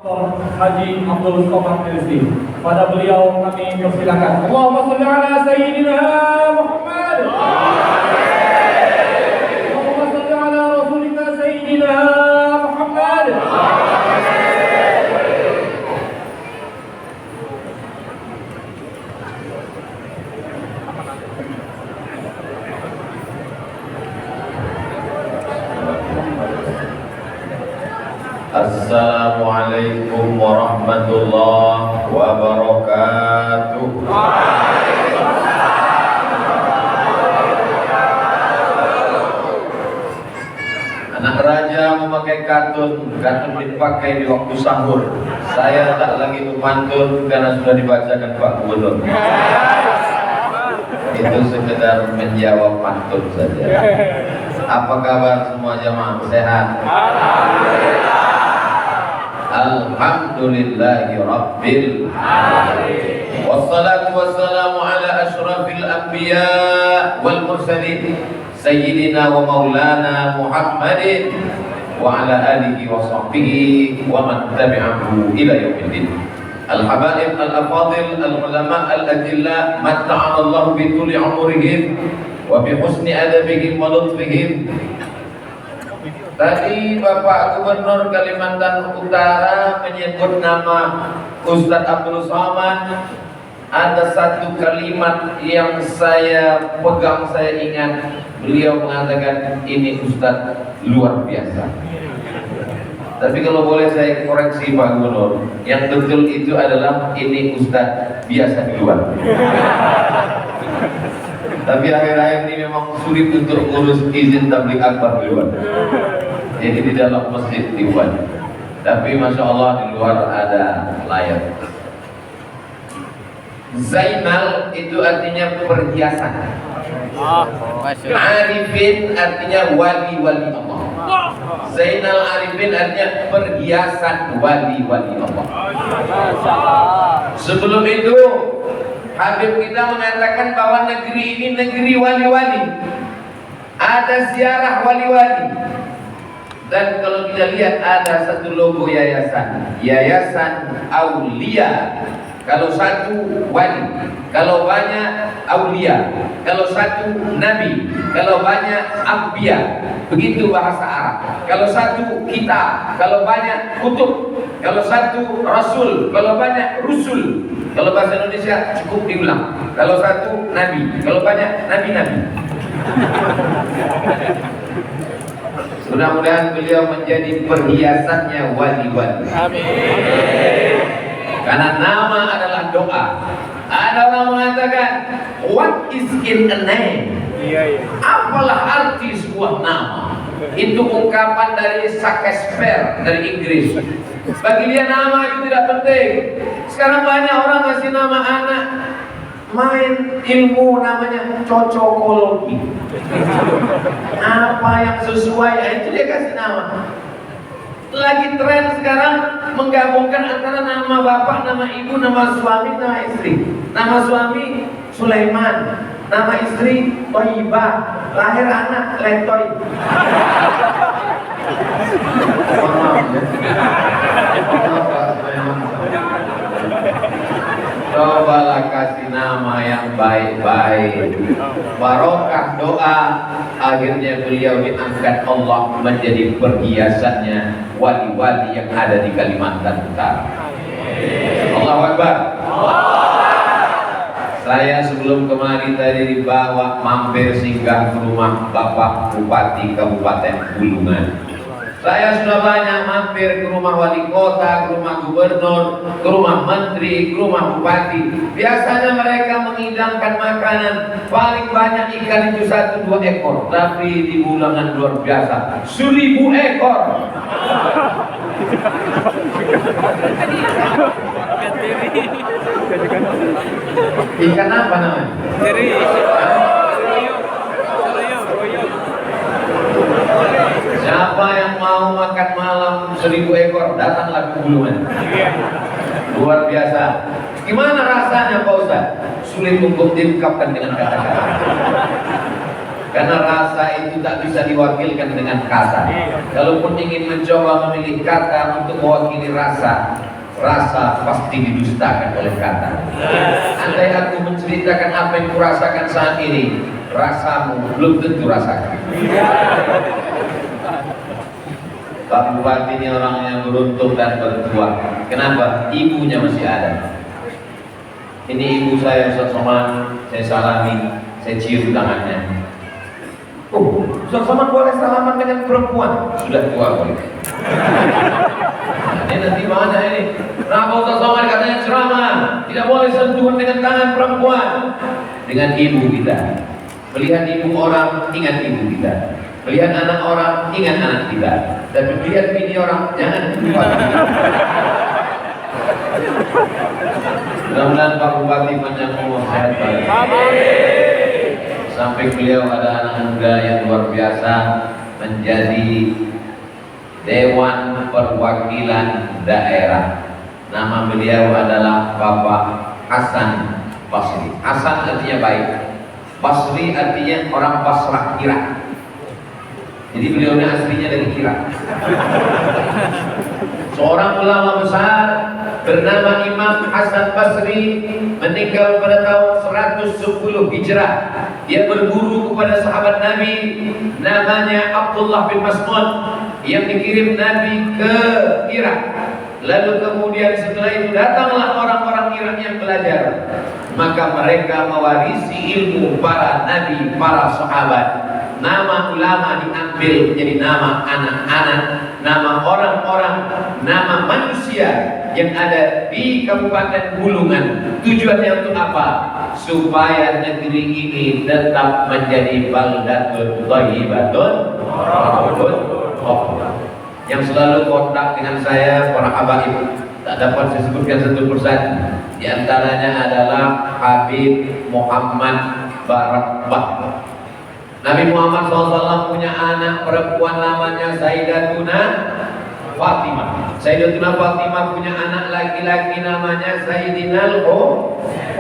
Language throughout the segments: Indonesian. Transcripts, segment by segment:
Haji Abdul Somad Rizki. Pada beliau kami persilakan. Allahumma shalli ala Sayyidina Muhammad. Allahumma shalli ala Rasulika Sayyidina Muhammad. Assalamualaikum warahmatullahi wabarakatuh. Anak raja memakai katun dipakai di waktu sahur. Saya tak lagi memantun karena sudah dibacakan Pak Gubernur. Itu sekedar menjawab pantun saja. Apa kabar semua jamaah? Sehat? Alhamdulillahi Rabbil Alamin. Wassalatu wassalamu ala ashrafil anbiya wal mursalin Sayyidina wa maulana Muhammadin wa ala alihi wa sahbihi wa man tabi'ahu ila yaumiddin. Al-habaib al-afadil al-ulama al-ajilla matta'ana Allah bi tuli umurihim wa bi husni adabihim wa lutfihim. Tadi Bapak Gubernur Kalimantan Utara menyebut nama Ustadz Abdul Somad. Ada satu kalimat yang saya pegang, saya ingat. Beliau mengatakan ini Ustadz luar biasa. Tapi kalau boleh saya koreksi Pak Gubernur, yang betul itu adalah ini Ustadz biasa di luar. Tapi akhir-akhir ini memang sulit untuk urus izin tabligh akbar di luar. Jadi di dalam masjid dibuat. Tapi Masya Allah di luar ada layar. Zainal itu artinya perhiasan. Arifin artinya wali-wali Allah. Zainal Arifin artinya perhiasan wali-wali Allah. Sebelum itu Habib kita mengatakan bahwa negeri ini negeri wali-wali. Ada ziarah wali-wali. Dan kalau kita lihat ada satu logo yayasan, Yayasan Aulia. Kalau satu wali, kalau banyak aulia. Kalau satu nabi, kalau banyak anbiya. Begitu bahasa Arab. Kalau satu kitab, kalau banyak kutub. Kalau satu rasul, kalau banyak rusul. Kalau bahasa Indonesia cukup diulang. Kalau satu nabi, kalau banyak nabi-nabi. Mudah-mudahan beliau menjadi perhiasannya wali-wali. Amin. Karena nama adalah doa. Ada orang mengatakan, what is in a name? Apalah arti sebuah nama? Itu ungkapan dari Shakespeare dari Inggris. Bagi dia nama itu tidak penting. Sekarang banyak orang ngasih nama anak main ilmu namanya cocokologi. Apa yang sesuai itu dia kasih nama. Lagi tren sekarang menggabungkan antara nama bapak, nama ibu, nama suami, nama istri. Nama suami Sulaiman, nama istri Toyibah, lahir anak Letoy. Cobalah kasih nama yang baik-baik. Barokah doa. Akhirnya beliau diangkat Allah menjadi perhiasannya wali-wali yang ada di Kalimantan Utara. Allahu Akbar. Saya sebelum kemari tadi dibawa mampir singgah ke rumah Bapak Bupati Kabupaten Bulungan. Saya sudah banyak mampir ke rumah wali kota, ke rumah gubernur, ke rumah menteri, ke rumah bupati. Biasanya mereka menghidangkan makanan. Paling banyak ikan itu 1-2 ekor. Tapi di Bulungan luar biasa, 1000 ekor. Ikan apa namanya? Siapa yang mau makan malam 1000 ekor, datanglah ke Bulungan. Luar biasa. Gimana rasanya Pak Ustaz? Sulit untuk diungkapkan dengan kata-kata. Karena rasa itu tak bisa diwakilkan dengan kata. Kalaupun ingin mencoba memilih kata untuk mewakili rasa, rasa pasti didustakan oleh kata. Andai aku menceritakan apa yang kurasakan saat ini, rasamu belum tentu rasakan. Pak Bupati ini orang yang beruntung dan bertuah. Kenapa? Ibunya masih ada. Ini ibu saya, Ustaz Somad, saya salami, saya cium tangannya. Oh, Ustaz Somad boleh salaman dengan perempuan? Sudah tua boleh. Ini nanti mana ini? Kenapa Ustaz Somad katanya ceramah? Tidak boleh sentuhan dengan tangan perempuan. Dengan ibu kita. Melihat ibu orang, ingat ibu kita. Melihat anak orang, ingat anak kita. Dan melihat bini orang, jangan lupa. Mudah-mudahan Pak Bupati panjang umur sehat baik. Sampai beliau ada anak muda yang luar biasa menjadi Dewan Perwakilan Daerah. Nama beliau adalah Bapak Hasan Basri. Hasan artinya baik, Basri artinya orang Basrah, Irak. Jadi beliau ini aslinya dari Irak. Seorang ulama besar bernama Imam Hasan Basri meninggal pada tahun 110 Hijrah. Dia berguru kepada sahabat Nabi namanya Abdullah bin Mas'ud yang dikirim Nabi ke Irak. Lalu kemudian setelah itu datanglah orang-orang Irak yang belajar. Maka mereka mewarisi ilmu para nabi, para sahabat. Nama ulama diambil menjadi nama anak-anak, nama orang-orang, nama manusia yang ada di Kabupaten Bulungan. Tujuannya untuk apa? Supaya negeri ini tetap menjadi baldatun thayyibatun rabbun. Yang selalu kontak dengan saya para habaib, tak dapat saya sebutkan satu persatu. Di antaranya adalah Habib Muhammad Barakbah. Nabi Muhammad SAW punya anak perempuan namanya Sayyidatuna Fatimah. Sayyidatuna Fatimah punya anak laki-laki namanya Sayyidina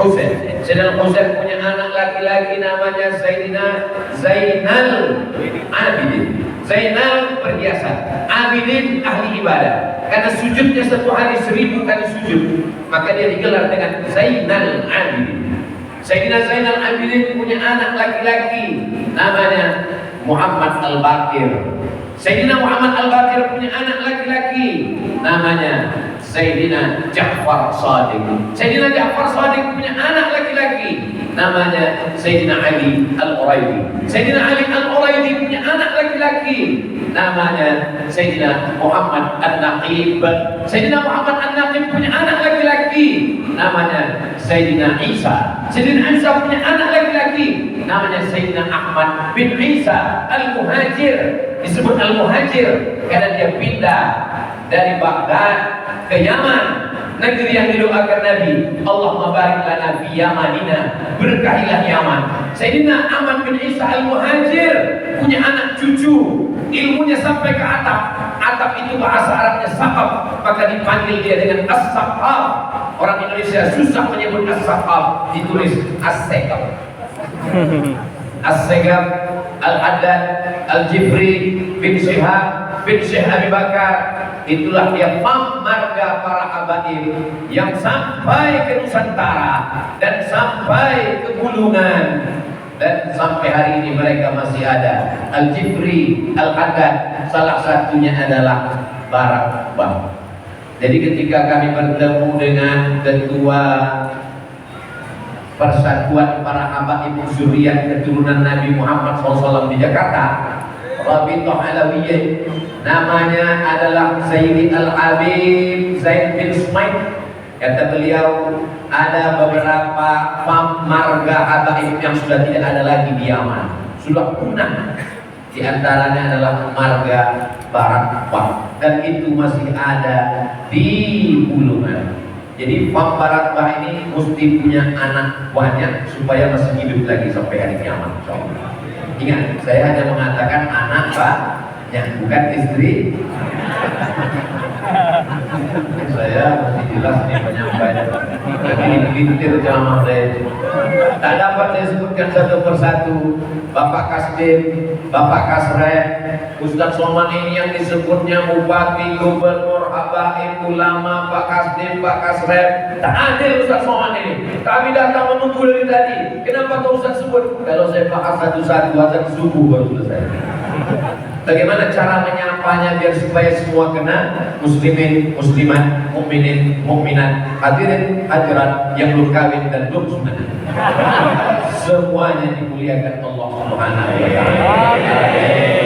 Husain. Sayyidina Husain punya anak laki-laki namanya Sayyidina Zainal Abidin. Zainal perhiasan, Abidin ahli ibadah. Karena sujudnya satu hari 1000 kali sujud, maka dia digelar dengan Zainal Abidin. Sayyidina Zainal Abidin punya anak laki-laki namanya Muhammad Al-Baqir. Sayyidina Muhammad Al-Baqir punya anak laki-laki namanya Sayyidina Ja'far Shadiq. Sayyidina Ja'far Shadiq punya anak laki-laki namanya Sayyidina Ali Al-Uraidi. Sayyidina Ali Al-Uraidi punya anak laki-laki namanya Sayyidina Muhammad An-Naqib. Sayyidina Muhammad An-Naqib punya anak laki-laki namanya Sayyidina Isa. Sayyidina Isa punya anak laki-laki namanya Sayyidina Ahmad bin Isa Al-Muhajir. Disebut Al-Muhajir karena dia pindah dari Baghdad ke Yaman, negeri yang didoakan Nabi. Allahumma barik lana fi Yamanina, berkahilah Yaman. Sayyidina Ahmad bin Isa Al-Muhajir punya anak cucu, ilmunya sampai ke atap. Atap itu bahasa Arabnya saqaf, maka dipanggil dia dengan as-saqaf. Orang Indonesia susah menyebut as-saqaf, ditulis as-saqaf. As-Segaf, Al-Haddad, Al-Jifri, bin Syihab, bin Syekh Abi Bakar. Itulah dia marga para habaib yang sampai ke Nusantara dan sampai ke Bulungan, dan sampai hari ini mereka masih ada. Al-Jifri, Al-Haddad, salah satunya adalah Barakbah. Jadi ketika kami bertemu dengan ketua Persatuan para habaib zuriyat keturunan Nabi Muhammad SAW di Jakarta, Rabithah Alawiyah, namanya adalah Sayyidi Al-Habib Zaid bin Sumaid. Kata beliau, ada beberapa marga habaib yang sudah tidak ada lagi di Yaman, sudah punah. Di antaranya adalah marga Barakbah, dan itu masih ada di Bulungan. Jadi Pak Barakbah ini mesti punya anak banyak supaya masih hidup lagi sampai hari kiamat. Ingat, saya hanya mengatakan anak banyak, bukan istri. Saya masih jelas nih penyampaian. Jadi melintir ceramah saya. Tak dapat saya sebutkan satu persatu. Bapak Kasdim, Bapak Kasrem, Ustaz Somad ini yang disebutnya bupati, gubernur, habaib, ulama, Pak Kasdim, Pak Kasrem. Tak adil Ustaz Somad ini. Kami datang menunggu dari tadi. Kenapa kau Ustaz sebut? Kalau saya bahas satu-satu azan subuh baru selesai. Bagaimana cara menyapanya biar supaya semua kena? Muslimin, muslimat, mukminin, mukminat, hadirin, hadirat yang belum kawin dan belum sunat. Semuanya dimuliakan Allah Subhanahu wa taala.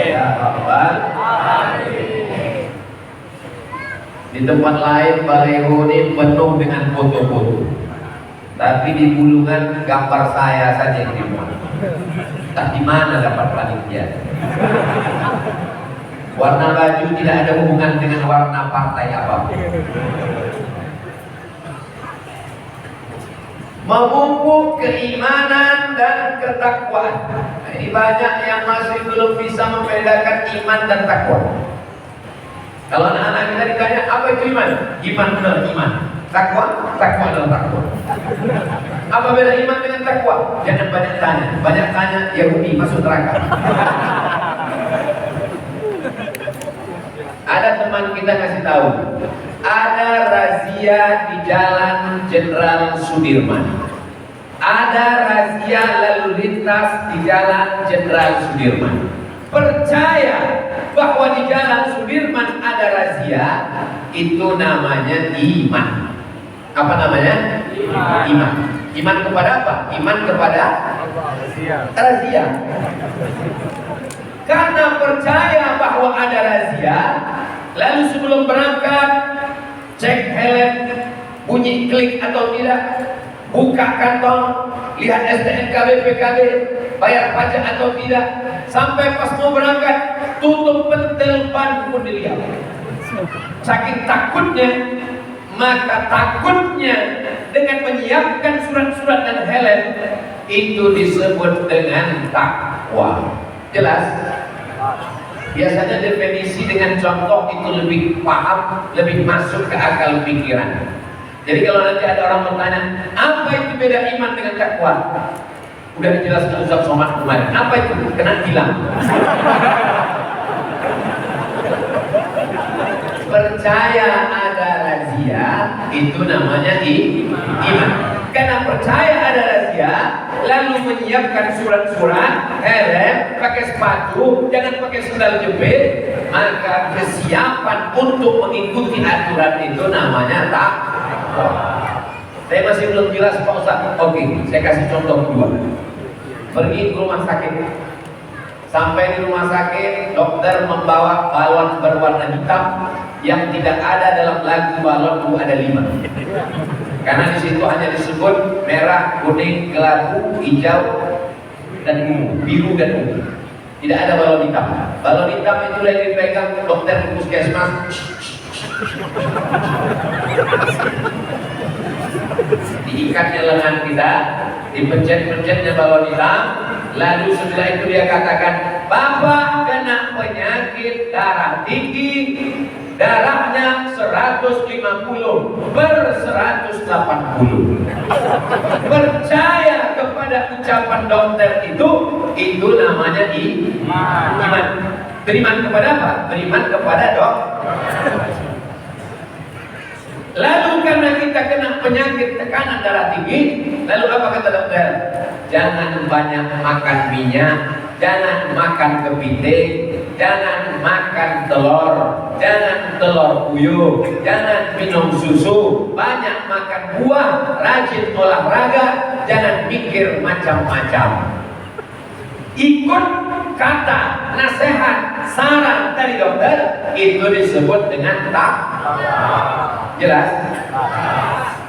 Ya Rabbal alamin. Di tempat lain baleho ini penuh dengan foto-foto. Tapi di Bulungan gambar saya saja yang dimuat. Tak di mana dapat panitia. Warna baju tidak ada hubungan dengan warna partai apapun. Memupuk keimanan dan ketakwaan. Ini banyak yang masih belum bisa membedakan iman dan takwa. Kalau anak-anak kita ditanya apa itu iman? Iman benar iman. Takwa, takwa adalah takwa. Apa beda iman dengan takwa? Jangan banyak tanya. Banyak tanya Yahudi masuk neraka. Ada teman kita ngasih tahu, ada razia di Jalan Jenderal Sudirman. Ada razia lalu lintas di Jalan Jenderal Sudirman. Percaya bahwa di Jalan Sudirman ada razia, itu namanya iman. Apa namanya? Iman. Iman kepada apa? Iman kepada razia. Karena percaya bahwa ada razia, lalu sebelum berangkat cek helm, bunyi klik atau tidak, buka kantong, lihat STNK BPKB, bayar pajak atau tidak, sampai pas mau berangkat tutup pentil ban pun dilihat. Saking takutnya, maka takutnya dengan menyiapkan surat-surat dan helm itu disebut dengan takwa. Jelas? Biasanya definisi dengan contoh itu lebih paham, lebih masuk ke akal pikiran. Jadi kalau nanti ada orang bertanya, apa itu beda iman dengan takwa? Udah dijelaskan Ustaz Somad kemarin. Apa itu? Kena bilang. Percaya ada razia, itu namanya iman. Karena percaya ada razia, lalu menyiapkan surat-surat, helm, pakai sepatu, jangan pakai sandal jepit, maka kesiapan untuk mengikuti aturan itu namanya takwa. Saya masih belum jelas Pak Ustaz. Oke, saya kasih contoh kedua. Pergi ke rumah sakit. Sampai di rumah sakit, dokter membawa balon berwarna hitam yang tidak ada dalam lagu balon itu ada 5. Karena di situ hanya disebut merah, kuning, kelabu, hijau, dan ungu, biru dan ungu. Tidak ada balon hitam. Balon hitam itu yang dipegang dokter puskesmas. Diikatnya lengan kita, dipencet-pencetnya balon hitam, lalu setelah itu dia katakan, Bapak kena penyakit darah tinggi, darahnya 150 per 180. Percaya kepada ucapan dokter itu namanya iman. Beriman kepada apa? Beriman kepada dokter. Lalu karena kita kena penyakit tekanan darah tinggi, lalu apa kata dokter? Jangan banyak makan minyak, jangan makan kepiting, jangan makan telur, jangan telur puyuh, jangan minum susu, banyak makan buah, rajin olahraga, jangan mikir macam-macam. Ikut kata, nasihat, saran dari dokter, itu disebut dengan takwa. Jelas?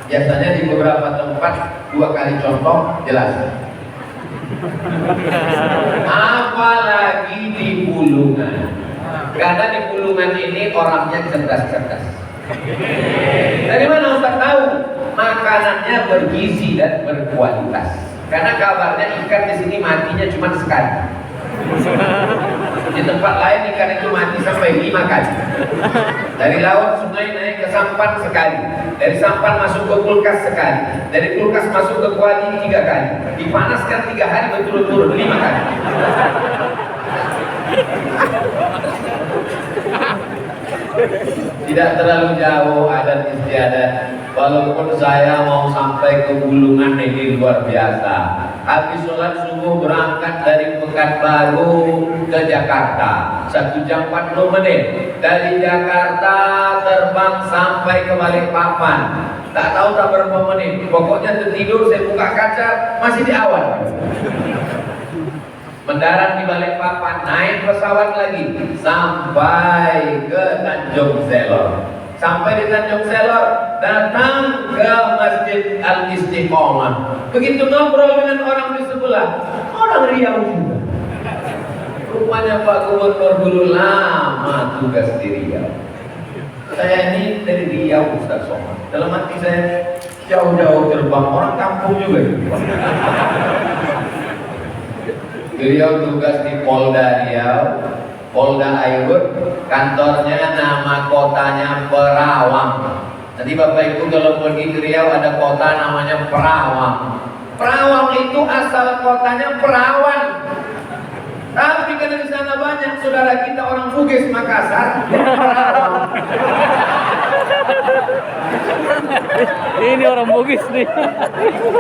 Biasanya di beberapa tempat 2 kali contoh jelas. Apalagi di Bulungan. Karena di Bulungan ini orangnya cerdas-cerdas. Dari mana Ustaz tahu? Makanannya bergizi dan berkualitas. Karena kabarnya ikan di sini matinya cuma sekali. Di tempat lain ikan itu mati sampai 5 kali. Dari laut, sungai naik ke sampan sekali. Dari sampan masuk ke kulkas sekali. Dari kulkas masuk ke kuali 3 kali. Dipanaskan 3 hari berturut-turut 5 kali. Tidak terlalu jauh adat istiadat. Walaupun saya mau sampai ke Bulungan ini luar biasa. Habis sholat subuh berangkat dari Pekanbaru ke Jakarta 1 jam 40 menit. Dari Jakarta terbang sampai ke Balikpapan. Tak tahu tak berapa menit. Pokoknya tertidur, saya buka kaca masih di awan. Mendarat di Balikpapan, naik pesawat lagi sampai ke Tanjung Selor. Sampai di Tanjung Selor, datang ke Masjid Al-Istiqomah. Begitu ngobrol dengan orang di sebelah, orang Riau juga. Rupanya Pak Gubernur dulu lama tugas di Riau. Saya ini dari Riau, Ustaz Somad. Dalam hati saya, jauh-jauh terbang, orang kampung juga. Beliau tugas di Polda Riau, Polda Ailut, kantornya nama kotanya Perawang. Nanti Bapak Ibu kalau pergi ke Riau ada kota namanya Perawang. Perawang itu asal kotanya Perawan. Tapi karena di sana banyak saudara kita orang Bugis Makassar, Perawang. Ini orang Bugis nih.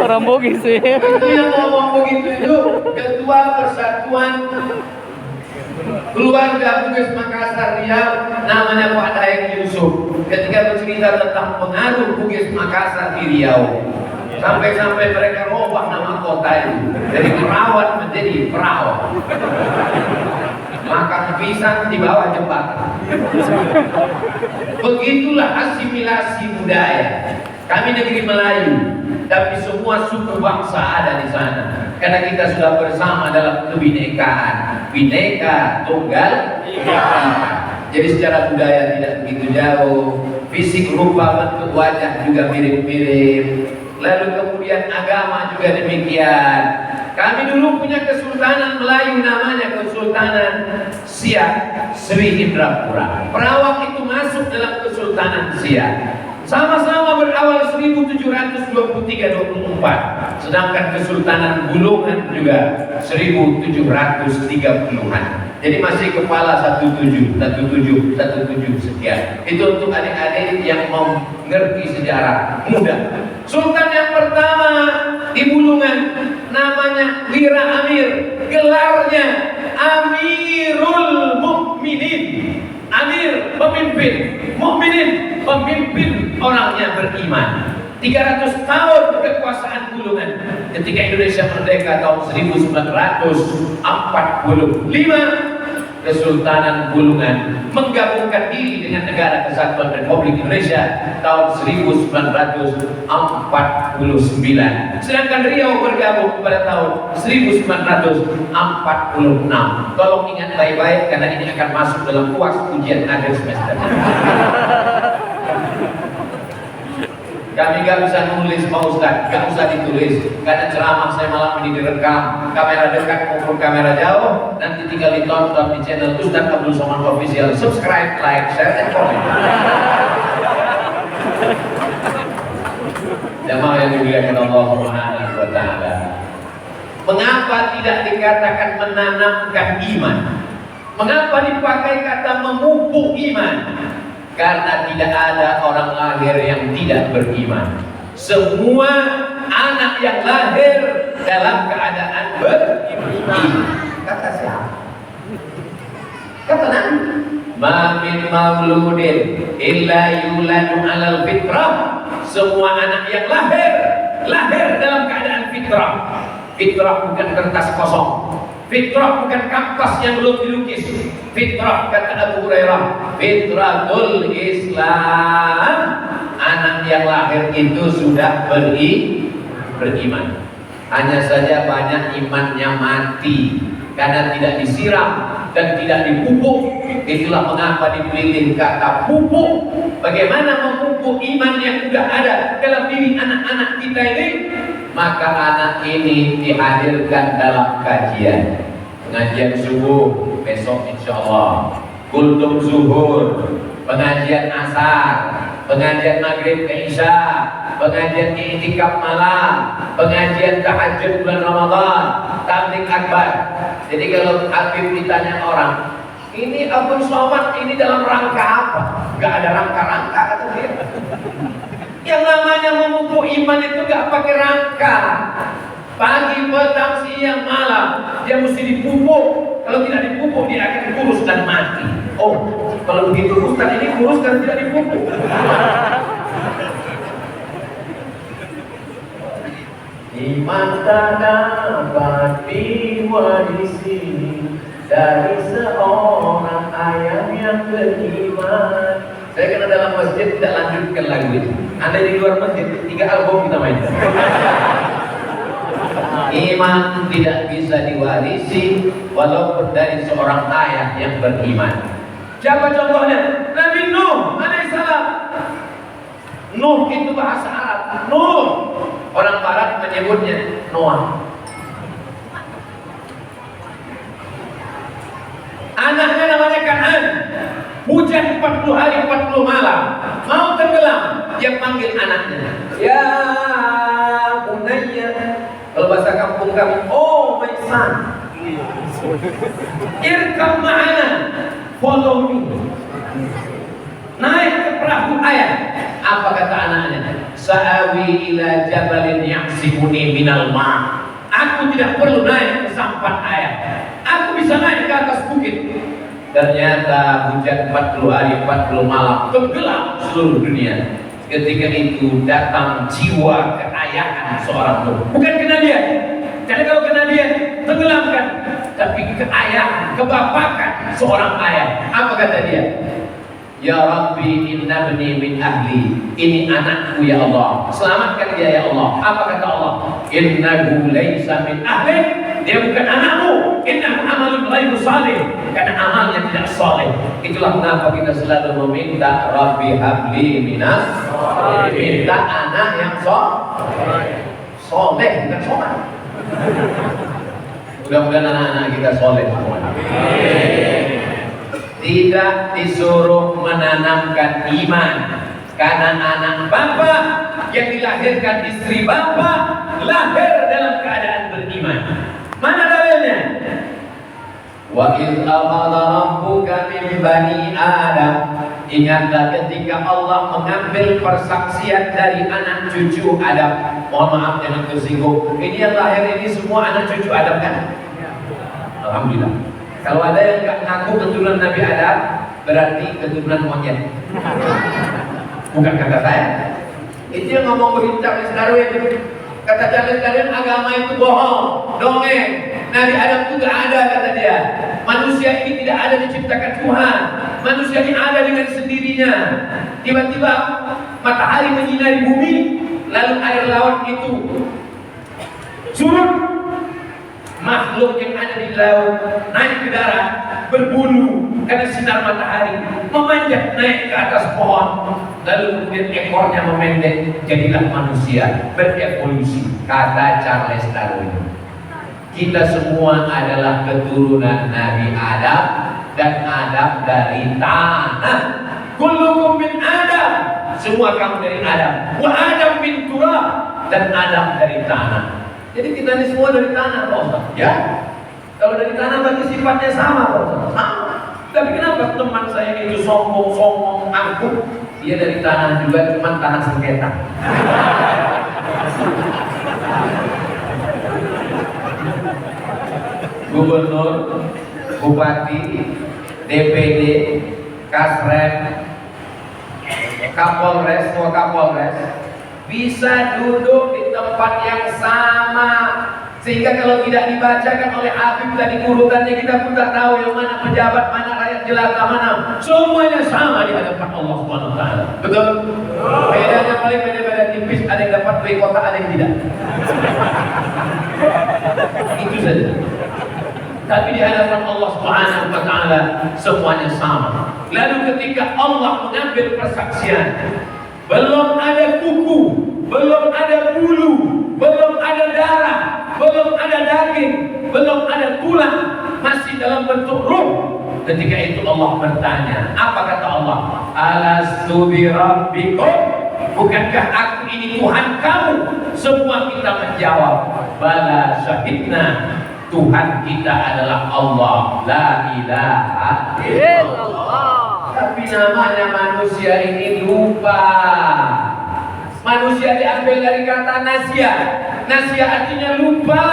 Orang Bugis nih. Yang ngomong begitu itu Ketua Persatuan Keluarga Bugis Makassar Riau, namanya Pak Daeng Yusuf. Ketika bercerita tentang pengaruh Bugis Makassar di Riau, sampai-sampai mereka robah nama kota itu dari Perawat menjadi Perawat. Makan pisang di bawah jembatan. Begitulah asimilasi budaya. Kami negeri Melayu, tapi semua suku bangsa ada di sana. Karena kita sudah bersama dalam kebinekaan. Bineka Tunggal Ika. Jadi secara budaya tidak begitu jauh. Fisik rupa bentuk wajah juga mirip-mirip. Lalu kemudian agama juga demikian. Kami dulu punya kesultanan Melayu namanya Kesultanan Siak Sri Indrapura. Perawak itu masuk dalam Kesultanan Siak. Sama-sama berawal 1723-24. Sedangkan Kesultanan Bulungan juga 1730-an. Jadi masih kepala 17 sekian. Itu untuk adik-adik yang mau ngerti sejarah mudah. Sultan yang pertama di Bulungan namanya Wira Amir, gelarnya Amirul Mukminin. Amir pemimpin, Mukminin pemimpin orangnya beriman. 300 tahun kekuasaan Bulungan. Ketika Indonesia merdeka tahun 1945, Kesultanan Bulungan menggabungkan diri dengan Negara Kesatuan Republik Indonesia tahun 1949. Sedangkan Riau bergabung pada tahun 1946. Tolong ingat baik-baik karena ini akan masuk dalam UAS ujian akhir semester. Kami gak bisa nulis Pak Ustaz, gak usah ditulis. Karena ceramah saya malam ini direkam, kamera dekat maupun kamera jauh. Nanti tinggal ditonton di channel Ustaz Abdul Somad Official. Subscribe, like, share, dan komen. Jamaah yang dimuliakan Allah Subhanahu wa Ta'ala. Mengapa tidak dikatakan menanamkan iman? Mengapa dipakai kata memupuk iman? Karena tidak ada orang lahir yang tidak beriman. Semua anak yang lahir dalam keadaan beriman. Kata siapa? Kata Nabi. Ma min mauludin illa yuladu alal fitrah. Semua anak yang lahir dalam keadaan fitrah. Fitrah bukan kertas kosong. Fitrah bukan kampas yang belum dilukis. Fitrah kata Abu Hurairah, fitratul Islam. Anak yang lahir itu sudah beriman. Hanya saja banyak imannya mati karena tidak disiram dan tidak dipupuk. Itulah mengapa dipilih kata pupuk. Bagaimana memupuk iman yang sudah ada dalam diri anak-anak kita ini? Maka anak ini dihadirkan dalam kajian. pengajian subuh besok insya Allah, kultum zuhur, pengajian asar, pengajian maghrib ke isya, pengajian i'tikaf malam, pengajian tahajud bulan Ramadan, tabligh akbar. Jadi kalau Habib ditanya orang, ini Abdul Somad ini dalam rangka apa? Gak ada rangka-rangka kata dia. Yang namanya memupuk iman itu gak pakai rangka. Pagi, petang, siang, malam dia mesti dipupuk. Kalau tidak dipupuk dia akan kurus dan mati. Oh, kalau begitu Ustaz ini kurus dan tidak dipupuk. Iman tak dapat diwarisi dari seorang ayah yang beriman. Saya kena dalam masjid tidak lanjutkan lagu itu. Anda di luar masjid 3 album kita main. Iman tidak bisa diwarisi walaupun dari seorang ayah yang beriman. Siapa contohnya? Nabi Nuh alaihissalam. Nuh itu bahasa Arab. Nuh. Orang Barat menyebutnya Noah. Anaknya namanya Kan'an. Hujan 40 hari 40 malam. Mau tenggelam, dia panggil anaknya. Ya bunayya. Kalau bahasa kampung kami, oh my son, irkam ma'ana, follow me. Naik ke perahu ayah. Apa kata anaknya? Sa'awi ila jabalin ya'simuni minal ma'. Aku tidak perlu naik ke sampan ayah. Aku bisa naik ke atas bukit. Ternyata hujan 40 hari 40 malam, tenggelam seluruh dunia. Ketika itu datang jiwa keayaan seorang Nuh. Bukan kenabian. Karena kalau kenabian tenggelamkan, tapi keayaan, kebapakan seorang ayah. Apa kata dia? Ya Rabbi inna bni min ahli. Ini anakku ya Allah. Selamatkan dia ya Allah. Apa kata Allah? Innahu laysa min ahli. Dia bukan anakmu. Innahu amalun ghairu salih. Karena amalnya tidak saleh. Itulah kenapa kita selalu meminta Rabbi habli minas. Minta anak yang soleh, bukan soleh. Mudah-mudahan anak-anak kita soleh semua. Tidak disuruh menanamkan iman karena anak bapak yang dilahirkan istri bapak lahir dalam keadaan beriman. Mana dalilnya? Wa idh akhadha rabbuka min bani Adam. Ingatlah ketika Allah mengambil persaksian dari anak cucu Adam. Mohon maaf jangan tersinggung. Ini yang lahir ini semua anak cucu Adam kan? Alhamdulillah. Kalau ada yang nggak ngaku keturunan Nabi Adam, berarti keturunan monyet. Bukan kata saya. Itu yang ngomong begitu Charles Darwin. Kata Charles Darwin, agama itu bohong, dongeng. Nabi Adam itu nggak ada kata dia. Manusia ini tidak ada diciptakan Tuhan. Manusia ini ada dengan sendirinya. Tiba-tiba matahari menyinari bumi, lalu air laut itu surut. Makhluk yang ada di laut naik ke darat, berbulu karena sinar matahari, memanjat naik ke atas pohon, lalu kemudian ekornya memendek, jadilah manusia, berevolusi. Kata Charles Darwin, kita semua adalah keturunan Nabi Adam dan Adam dari tanah. Kullukum min Adam, semua kamu dari Adam. Wa Adam min turab, dan Adam dari tanah. Jadi kita ini semua dari tanah, Pak Ustaz. Ya. Kalau dari tanah berarti sifatnya sama, Pak Ustaz. Sama. Tapi kenapa teman saya itu sombong angkuh? Dia dari tanah juga, cuma tanah sengketa. Gubernur, bupati, DPD, Kasrem, Kapolres, Wakapolres bisa duduk di tempat yang sama, sehingga kalau tidak dibacakan oleh Habib tadi urutannya, kita pun tak tahu yang mana pejabat, mana rakyat jelata, mana semuanya sama di hadapan Allah Subhanahu wa taala. Betul? Bedanya paling beda tipis, ada yang dapat beli kota, ada yang tidak. Itu saja. Tapi di hadapan Allah Subhanahu wa taala semuanya sama. Lalu ketika Allah mengambil persaksian, belum ada kuku, belum ada bulu, belum ada darah, belum ada daging, belum ada tulang, masih dalam bentuk ruh. Ketika itu Allah bertanya, apa kata Allah? Alastu birabbikum, bukankah aku ini Tuhan kamu? Semua kita menjawab, bala syahidna, Tuhan kita adalah Allah, la ilaha illallah. Tapi namanya manusia ini lupa. Manusia diambil dari kata nasia. Nasia artinya lupa.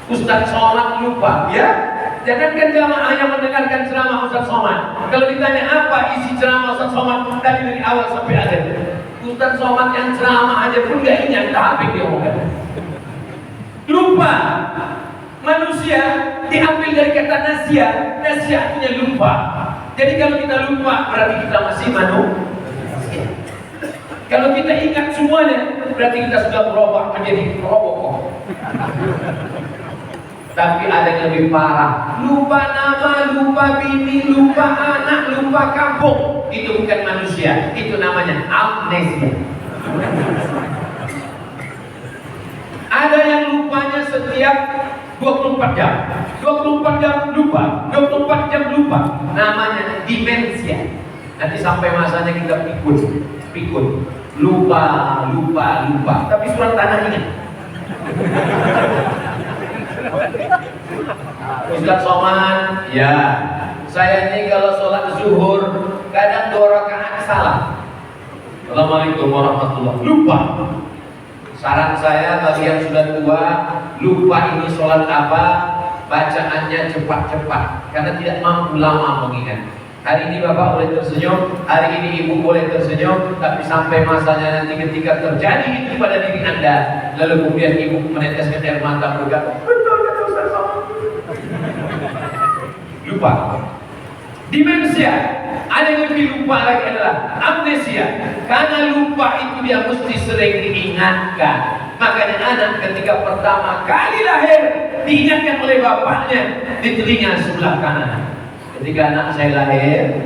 Ustaz Somad lupa, ya? Jangankan jamaah yang mendengarkan ceramah Ustaz Somad. Kalau ditanya apa isi ceramah Ustaz Somad dari awal sampai akhir, Ustaz Somad yang ceramah aja pun gak ingat apa yang dia omongkan. Lupa. Manusia diambil dari kata nasia. Nasia artinya lupa. Jadi kalau kita lupa berarti kita masih manusia. Kalau kita ingat semuanya berarti kita sudah berubah menjadi robot. Tapi ada yang lebih parah. Lupa nama, lupa bini, lupa anak, lupa kampung. Itu bukan manusia. Itu namanya amnesia. Ada yang lupanya setiap 24 jam. 24 jam lupa. 24 jam lupa. Namanya demensia. Nanti sampai masanya kita pikun. Lupa. Tapi surat tanah ingat. Ustaz Somad, ya. Saya ini kalau sholat zuhur kadang 2 rakaat salah. Assalamualaikum warahmatullahi wabarakatuh. Lupa. Saran saya bagi yang sudah tua, lupa ini sholat apa, bacaannya cepat-cepat karena tidak mampu lama mengingat. Hari ini Bapak boleh tersenyum, hari ini Ibu boleh tersenyum, tapi sampai masanya nanti ketika terjadi itu pada diri Anda, lalu kemudian Ibu meneteskan air mata berkata, lupa. Demensia, ada yang lebih lupa lagi adalah amnesia. Karena lupa itu dia mesti sering diingatkan. Makanya anak ketika pertama kali lahir diingatkan oleh bapaknya di telinga sebelah kanan. Ketika anak saya lahir,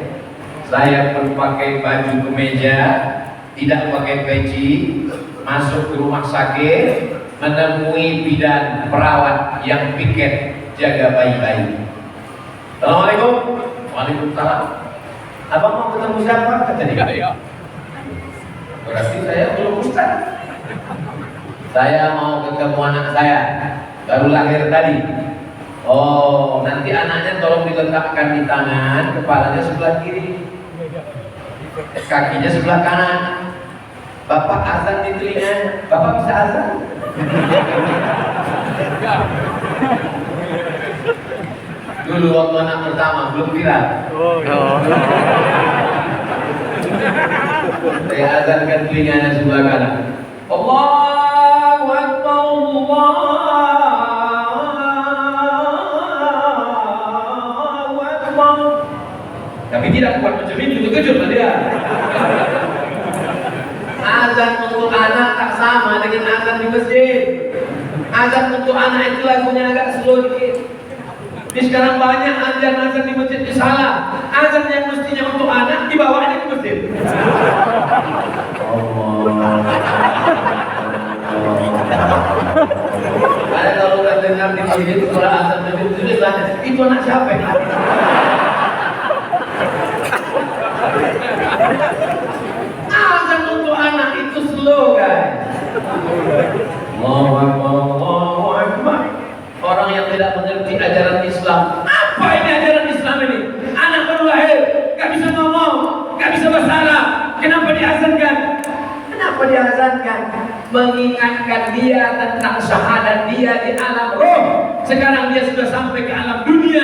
saya pun pakai baju kemeja, tidak pakai peci, masuk ke rumah sakit, menemui bidan perawat yang piket jaga bayi-bayi. Assalamualaikum. Waalaikumsalam. Abang mau ketemu siapa? Kata dia. Berarti saya belum ustaz. Saya mau ketemu anak saya, baru lahir tadi. Oh, nanti anaknya tolong diletakkan di tangan, kepalanya sebelah kiri, kakinya sebelah kanan. Bapak azan di telinga. Bapak bisa azan? Dulu waktu anak pertama belum viral. Saya azankan telinganya sebelah kanan. Allahu Akbar, Allahu Akbar. Tapi tidak kuat macam itu, terkejut dia. Azan untuk anak tak sama dengan azan di masjid. Azan untuk anak itu lagunya agak slow dikit. Ini sekarang banyak azan di masjid itu salah. Azan yang mestinya untuk anak dibawanya ke masjid. Ada kalau nggak dengar di sini itu suara azan masjid itu tanya, itu anak siapa? Azan untuk anak itu slow guys. Allahu Akbar, Allahu Akbar. Orang yang tidak mengerti ajaran Islam. Apa ini ajaran Islam ini? Anak baru lahir, gak bisa ngomong, gak bisa bahasa Arab. Kenapa diazankan? Kenapa diazankan? Mengingatkan dia tentang syahadat dia di alam roh. Sekarang dia sudah sampai ke alam dunia.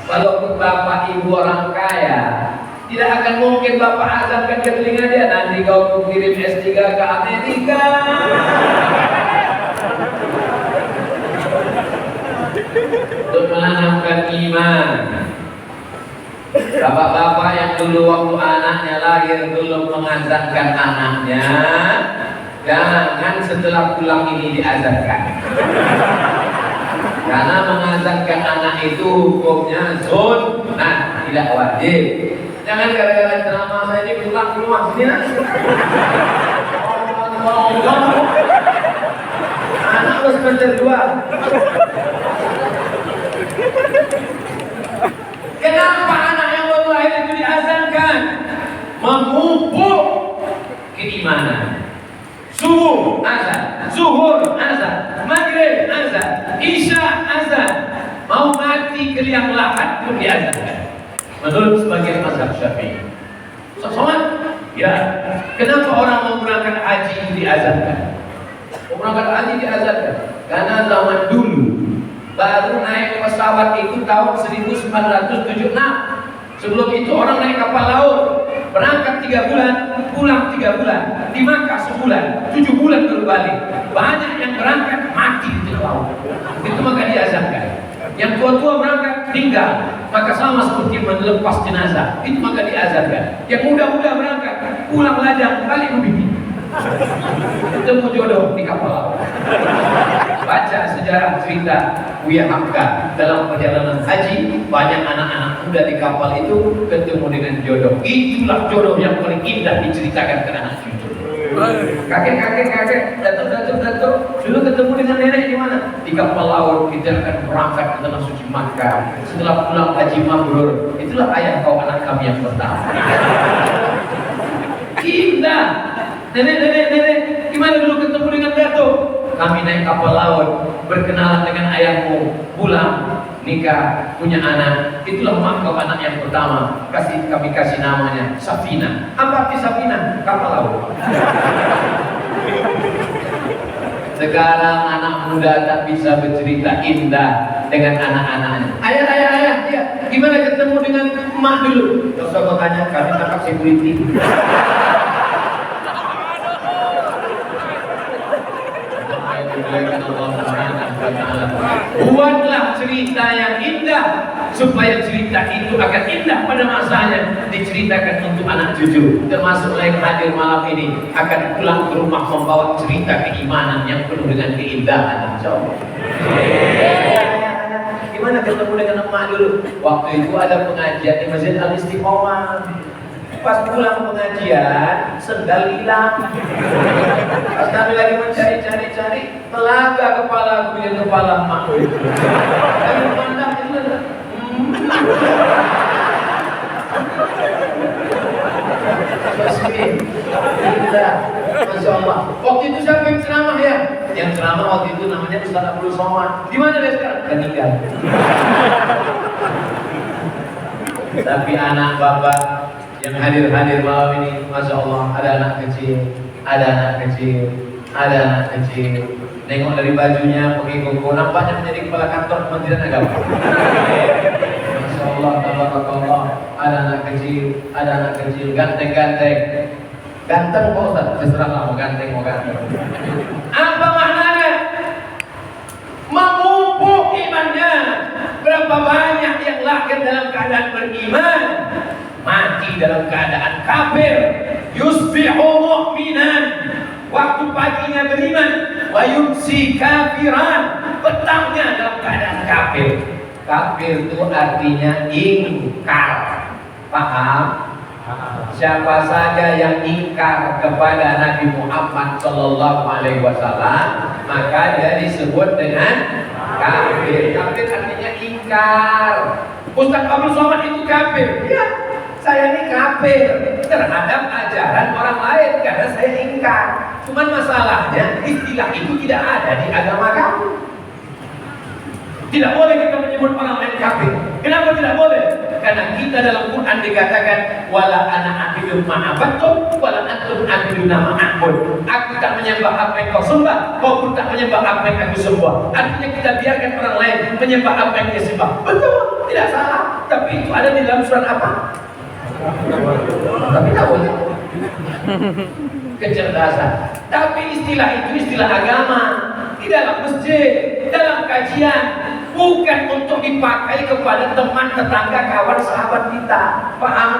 Walaupun bapak ibu orang kaya, tidak akan mungkin bapak azankan ke telinga dia, nanti kau kirim S3 ke Amerika. Untuk menanamkan iman. Bapak-bapak yang dulu waktu anaknya lahir belum mengazankan anaknya, jangan setelah pulang ini diazankan. Karena mengazankan anak itu hukumnya sunnah, tidak wajib. Jangan gara-gara ceramah saya ini pulang ke rumah sini. Anak lo semester 2. Kenapa anak yang baru lahir itu diazankan? Memupuk keimanan. Subuh azan, zuhur azan, maghrib azan, isya azan. Mau mati ke liang lahat pun diazankan. Menurut sebagian mazhab Syafi'i. Soal, ya, kenapa orang mau berangkat haji itu diazankan? Mau berangkat haji diazankan karena zaman dulu baru naik pesawat itu tahun 1976. Sebelum itu orang naik kapal laut, berangkat 3 bulan, pulang 3 bulan, di Makkah sebulan, 7 bulan baru balik. Banyak yang berangkat mati di laut. Itu maka diazankan. Yang tua-tua berangkat tinggal, maka sama seperti melepas jenazah. Itu maka diazankan. Yang muda-muda berangkat pulang lajang balik membini. Ketemu jodoh di kapal laut. Baca sejarah cerita Buya Hamka dalam perjalanan haji, banyak anak-anak muda di kapal itu ketemu dengan jodoh. Itulah jodoh yang paling indah diceritakan ke anak cucu. Kakek, datuk. Dulu ketemu dengan nenek di mana? Di kapal laut. Kita akan berangkat ke tanah suci Makkah. Setelah pulang haji mabrur, itulah ayah kau anak kami yang pertama. Indah. Nenek, gimana dulu ketemu dengan datuk? Kami naik kapal laut, berkenalan dengan ayahmu, pulang, nikah, punya anak. Itulah kau anak yang pertama. Kami kasih namanya Safina. Apa arti Safina? Kapal laut. Sekarang anak muda tak bisa bercerita indah dengan anak-anaknya. Ayah, ya. Gimana ketemu dengan emak dulu? Terus aku tanya, kami tangkap security. Buatlah cerita yang indah supaya cerita itu akan indah pada masanya, diceritakan untuk anak cucu, termasuk yang hadir malam ini akan pulang ke rumah membawa cerita keimanan yang penuh dengan keindahan. Insyaallah. Gimana ketemu dengan emak dulu? Waktu itu ada pengajian di Masjid Al-Istiqomah. Pas pulang pengajian, sendal hilang. Pas kami lagi mencari, telaga kepala aku dengan kepala emak. Kami pandang itu ada. Masya Allah. Waktu itu siapa yang ceramah ya? Yang ceramah waktu itu namanya Ustaz Abdul Somad. Di mana dia sekarang? Meninggal. Tapi anak bapak yang hadir malam ini, Masya Allah, ada anak kecil. Nengok dari bajunya, pakai koko, nampaknya menjadi kepala kantor Kementerian Agama. Masya Allah, tabarakallah, ada anak kecil, ganteng. Ganteng kok Ustaz, terserah mau ganteng. Apa maknanya? Memupuk imannya. Berapa banyak yang lahir dalam keadaan beriman, mati dalam keadaan kafir. Yusbihu mu'minan, waktu paginya beriman, wa yumsi kafiran, petangnya dalam keadaan kafir. Kafir itu artinya ingkar. Paham? Siapa saja yang ingkar kepada Nabi Muhammad sallallahu alaihi wasallam, maka dia disebut dengan kafir. Kafir artinya ingkar. Ustaz Abdul Somad itu kafir. Ya, saya ini kafir terhadap ajaran orang lain karena saya ingkar. Cuman masalahnya istilah itu tidak ada di agama kamu. Tidak boleh kita menyebut orang lain kafir. Kenapa tidak boleh? Karena kita dalam Quran dikatakan wala ana abidu ma'abattum wala antum abiduna ma'abud. Aku tak menyembah apa yang kau sembah, kau pun tak menyembah apa yang aku sembah. Artinya kita biarkan orang lain menyembah apa yang dia sembah. Betul, tidak salah. Tapi itu ada di dalam surat apa? Tapi tak boleh. Kecerdasan. Tapi istilah itu istilah agama. Di dalam masjid, dalam kajian, bukan untuk dipakai kepada teman, tetangga, kawan, sahabat kita. Paham?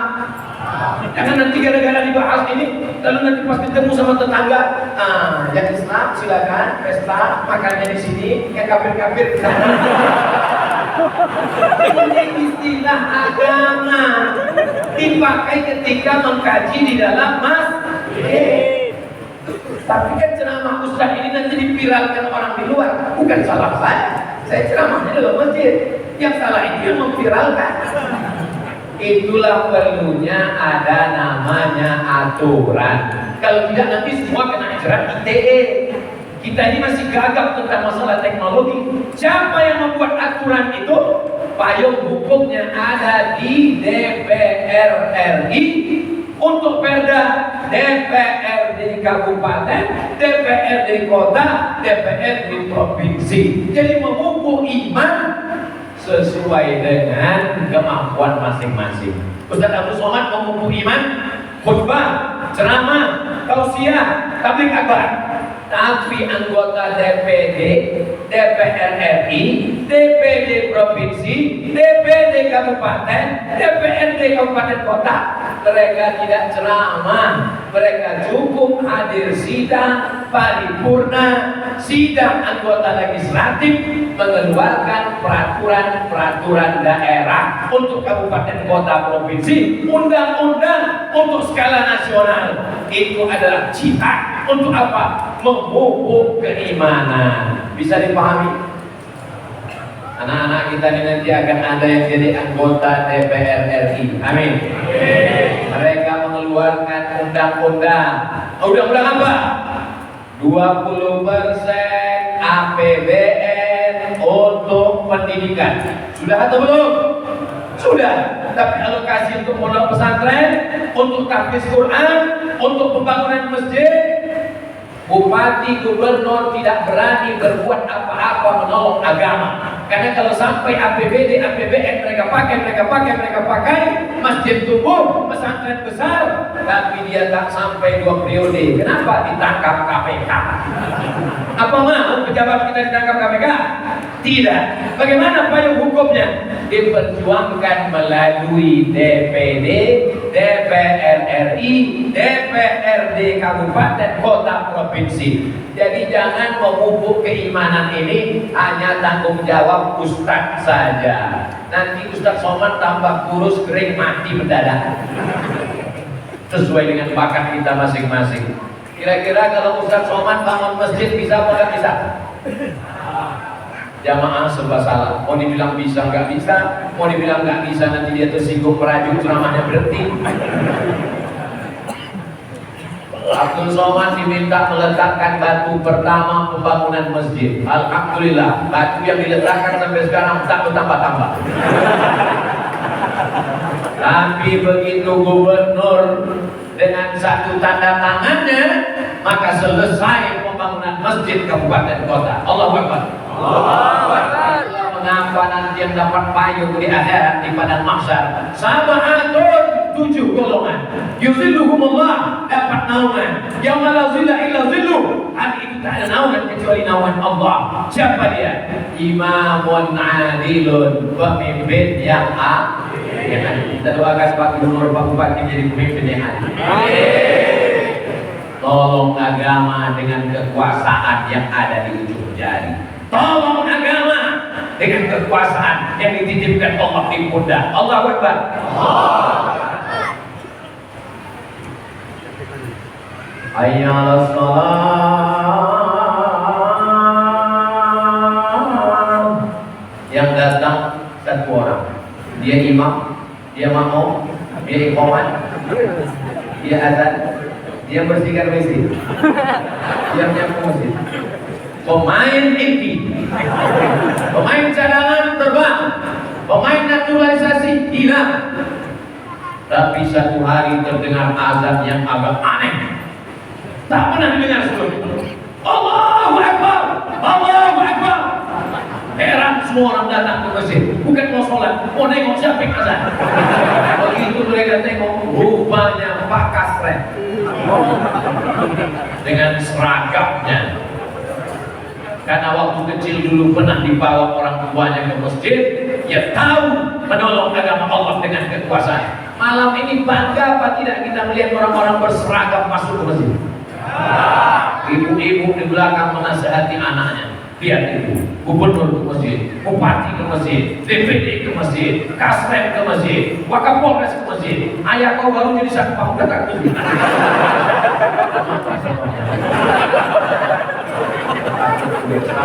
Jangan nanti gara-gara dibahas ini, lalu nanti pas ketemu sama tetangga, yang Islam silakan pesta makannya di sini, yang kafir-kafir di sana. Ini istilah agama dipakai ketika mengkaji di dalam masjid. Tapi kan ceramah Ustaz ini nanti dipiralkan orang di luar. Bukan salah saya ceramahnya dalam masjid. Yang salah itu yang memviralkan. Itulah perlunya ada namanya aturan. Kalau tidak nanti semua kena jerat ITE. Kita ini masih gagap tentang masalah teknologi. Siapa yang membuat aturan itu? Payung hukumnya ada di DPR RI. Untuk perda, DPR di kabupaten, DPR di kota, DPR di provinsi. Jadi memupuk iman sesuai dengan kemampuan masing-masing. Ustaz Abdul Somad memupuk iman, khutbah, ceramah, tausiah, tabligh akbar. Tapi anggota DPD, DPR RI, DPD provinsi, DPD kabupaten, DPRD kabupaten kota, mereka tidak ceramah, mereka cukup hadir sidang paripurna, sidang anggota legislatif, mengeluarkan peraturan-peraturan daerah untuk kabupaten kota provinsi, undang-undang untuk skala nasional. Itu adalah jihad untuk apa? Memupuk keimanan. Bisa dipahami? Anak-anak kita ini nanti akan ada yang jadi anggota DPR RI. Amin. Mereka mengeluarkan undang-undang. Undang-undang apa? 20% APBN untuk pendidikan. Sudah atau belum? Sudah. Tapi alokasi untuk pondok pesantren, untuk tahfiz Quran, untuk pembangunan masjid, bupati, gubernur tidak berani berbuat apa-apa menolong agama. Karena kalau sampai APBD, APBN mereka pakai, masjid tumbuh, pesantren besar, tapi dia tak sampai 2 periode. Kenapa? Ditangkap KPK. Apa mau pejabat kita ditangkap KPK? Tidak. Bagaimana payung hukumnya? Diperjuangkan melalui DPD, DPR RI, DPRD kabupaten, kota, provinsi. Jadi jangan memupuk keimanan ini hanya tanggung jawab ustadz saja. Nanti Ustadz Somad tambah kurus, kering, mati mendadak. Sesuai dengan bakat kita masing-masing. Kira-kira kalau Ustadz Somad bangun masjid bisa apa nggak bisa? Jamaah serba salah. Mau dibilang bisa nggak bisa, mau dibilang nggak bisa nanti dia tersinggung, merajuk, ceramahnya berhenti. Abdul Somad diminta meletakkan batu pertama pembangunan masjid. Alhamdulillah, batu yang diletakkan sampai sekarang tak bertambah-tambah. Tapi begitu gubernur dengan satu tanda tangannya, maka selesai pembangunan masjid kabupaten kota. Allahu Akbar. Mengapa nanti yang dapat payung di akhirat di padang mahsyar? Sab'atun, 7 golongan. Yuzilluhumullah, dapat naungan. Yauma la zilla illa zilluh. Hari itu tak ada naungan kecuali naungan Allah. Siapa dia? Imamun adilun, pemimpin yang adil. Kita doakan Pak Gubernur, Pak Bupati jadi pemimpin yang adil. Tolong agama dengan kekuasaan yang ada di ujung jari. Tolong agama dengan kekuasaan yang dititipkan Allah di pundak. Allahu Akbar. Hayya 'alas shalah. Yang datang satu orang. Dia imam, dia makmum, dia iqamat, dia azan, dia bersihkan WC, dia menyapu masjid. Pemain inti, pemain cadangan terbang, pemain naturalisasi hilang. Tapi satu hari terdengar azan yang agak aneh, tak pernah dengar sebelumnya. Allahu Akbar, Allahu Akbar. Heran semua orang datang ke masjid, bukan mau sholat, mau nengok siapa yang azan. Begitu mereka tengok, rupanya Pak Kasren dengan seragamnya. Karena waktu kecil dulu pernah dibawa orang tuanya ke masjid, ya tahu menolong agama Allah dengan kekuasaan. Malam ini bangga apa tidak kita melihat orang-orang berseragam masuk ke masjid? Ibu-ibu di belakang menasihati anaknya. Lihat ibu, gubernur ke masjid, bupati ke masjid, DPD ke masjid, Kasrem ke masjid, Wakapolres ke masjid. Ayah kau baru jadi satu panggung datang ke masjid.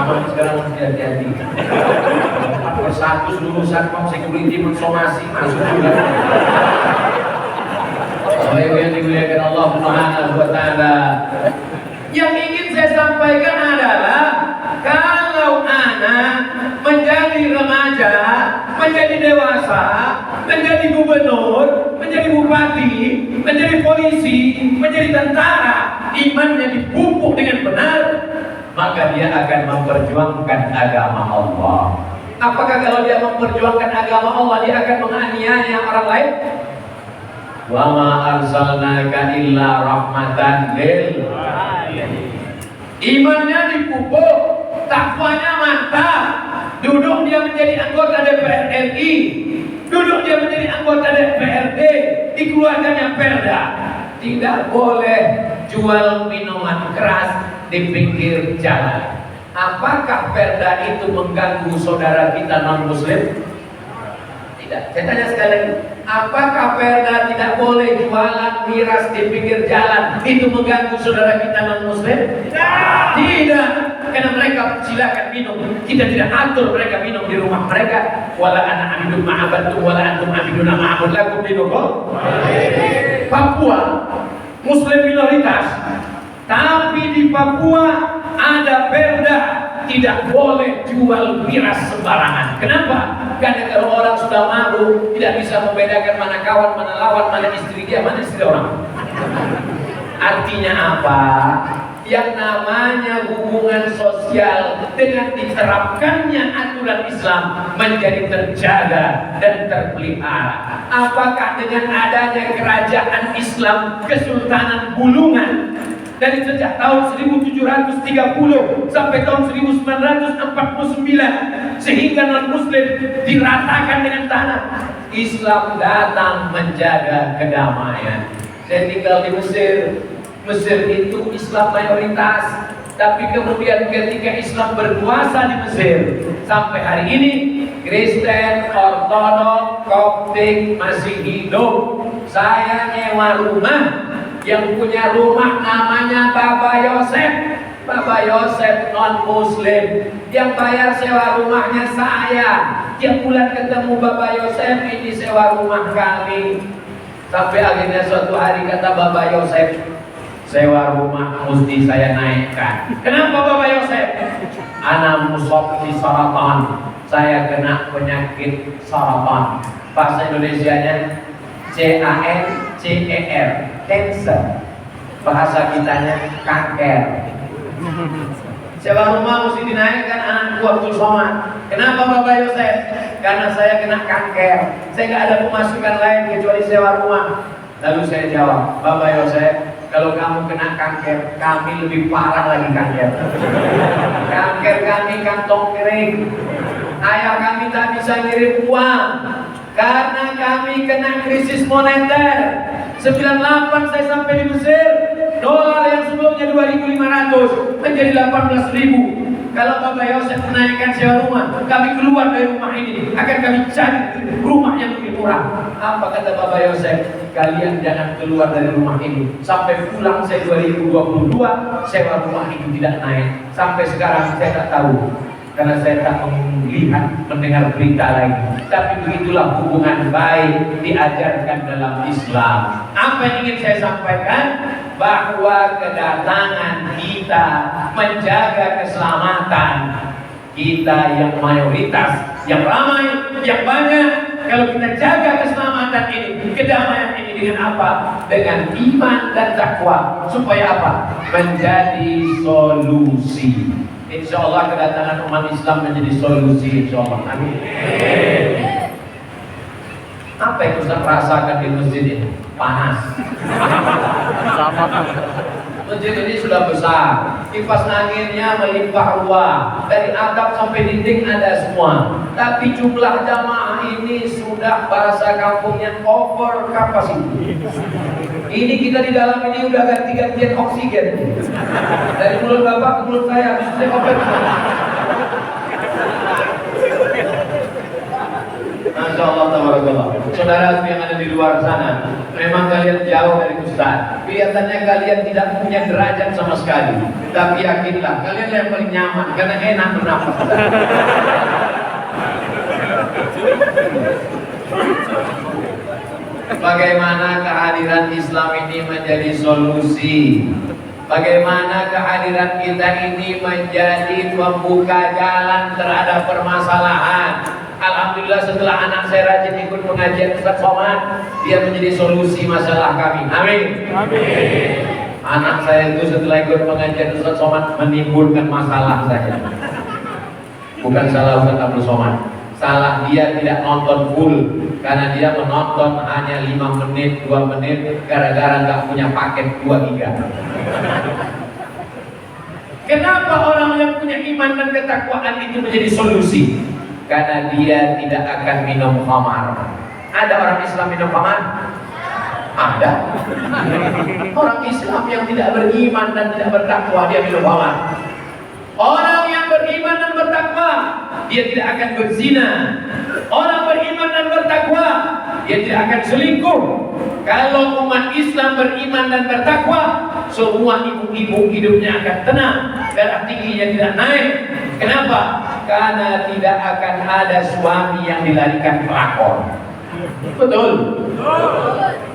Abang sekarang mesti hati-hati. 4/1 lulusan kok security mensomasi masuk juga. Bapak Ibu yang dimuliakan Allah Subhanahu wa taala. Yang ingin saya sampaikan adalah kalau anak menjadi remaja, menjadi dewasa, menjadi gubernur, menjadi bupati, menjadi polisi, menjadi tentara, imannya dipupuk dengan benar, maka dia akan memperjuangkan agama Allah. Apakah kalau dia memperjuangkan agama Allah dia akan menganiaya orang lain? Wa ma arsalnaka illa rahmatan lil alamin. Imannya dipupuk, takwanya mantap. Duduk dia menjadi anggota DPR RI, duduk dia menjadi anggota DPRD, dikeluarkannya perda. Tidak boleh jual minuman keras di pinggir jalan. Apakah perda itu mengganggu saudara kita non-muslim? Tidak. Saya tanya sekali lagi, apakah perda tidak boleh jualan miras di pinggir jalan itu mengganggu saudara kita non-muslim? Tidak. Karena mereka silakan minum, kita tidak atur mereka minum di rumah mereka. Wala ana abidun ma'abattum wala antum abidun ma'abud lakum dinukum. Papua muslim minoritas, tapi di Papua ada perda tidak boleh jual miras sembarangan. Kenapa? Karena kalau orang sudah mabuk tidak bisa membedakan mana kawan, mana lawan, mana istri dia, mana istri orang. Artinya apa? Yang namanya hubungan sosial dengan diterapkannya aturan Islam menjadi terjaga dan terpelihara. Apakah dengan adanya kerajaan Islam Kesultanan Bulungan dari sejak tahun 1730 sampai tahun 1949 sehingga non-muslim diratakan dengan tanah, Islam datang menjaga kedamaian. Saya tinggal di Mesir. Mesir itu Islam mayoritas, tapi kemudian ketika Islam berkuasa di Mesir sampai hari ini Kristen, Ortodok, Koptik masih hidup. Saya nyewa rumah, yang punya rumah namanya Baba Yosef. Baba Yosef non muslim, yang bayar sewa rumahnya saya. Tiap bulan ketemu Baba Yosef, ini sewa rumah kami. Sampai akhirnya suatu hari kata Baba Yosef, sewa rumah mesti saya naikkan. Kenapa Bapak Yosef? Ana musab di saratan. Saya kena penyakit saratan. Bahasa Indonesianya CANCER, cancer. Bahasa kitanya kanker. Sewa rumah mesti dinaikkan anakku Abdul Somad. Kenapa Bapak Yosef? Karena saya kena kanker. Saya nggak ada pemasukan lain kecuali sewa rumah. Lalu saya jawab, Bapak Yosef, kalau kamu kena kanker, kami lebih parah lagi kanker. Kanker kami kantong kering. Ayah kami tak bisa ngirim uang karena kami kena krisis moneter. 98 saya sampai di Mesir, dolar yang sebelumnya 2.500 menjadi 18.000. Kalau Bapak Yosef menaikkan sewa rumah, kami keluar dari rumah ini, akan kami cari rumah yang lebih murah. Apa kata Bapak Yosef? Kalian jangan keluar dari rumah ini sampai pulang saya 2022, sewa rumah itu tidak naik. Sampai sekarang saya tak tahu, karena saya tak melihat, mendengar berita lagi. Tapi begitulah hubungan baik diajarkan dalam Islam. Apa yang ingin saya sampaikan? Bahwa kedatangan kita menjaga keselamatan kita yang mayoritas, yang ramai, yang banyak. Kalau kita jaga keselamatan ini, kedamaian ini dengan apa? Dengan iman dan takwa. Supaya apa? Menjadi solusi. Insya Allah kedatangan umat Islam menjadi solusi. Insya Allah. Amin. Apa yang Ustaz rasakan di masjid ini? Panas. Masjid ini sudah besar, kipas anginnya melimpah ruah, dari atap sampai dinding ada semua. Tapi jumlah jamaah ini sudah bahasa kampungnya over capacity. Ini kita di dalam ini udah ganti-gantian oksigen. Dari mulut bapak ke mulut saya, bisa over. Masya Allah, tabarakallah. Saudara yang ada di luar sana, memang kalian jauh dari Ustaz. Kelihatannya kalian tidak punya derajat sama sekali. Tapi yakinlah, kalian yang paling nyaman karena enak bernafas. Bagaimana kehadiran Islam ini menjadi solusi? Bagaimana kehadiran kita ini menjadi pembuka jalan terhadap permasalahan? Alhamdulillah setelah anak saya rajin ikut pengajian Ustaz Somad, dia menjadi solusi masalah kami. Amin. Amin. Anak saya itu setelah ikut pengajian Ustaz Somad menimbulkan masalah saja. Bukan salah Ustaz Abdul Somad. Salah dia tidak nonton full karena dia menonton hanya 5 menit, 2 menit gara-gara nggak punya paket 2 giga. Kenapa orang yang punya iman dan ketakwaan itu menjadi solusi? Karena dia tidak akan minum khamar. Ada orang Islam minum khamar? Ada. Orang Islam yang tidak beriman dan tidak bertakwa dia minum khamar. Orang yang beriman dan bertakwa dia tidak akan berzina. Orang beriman dan bertakwa dia tidak akan selingkuh. Kalau umat Islam beriman dan bertakwa, semua ibu-ibu hidupnya akan tenang, darah tingginya tidak naik. Kenapa? Karena tidak akan ada suami yang dilarikan pelakor. Betul?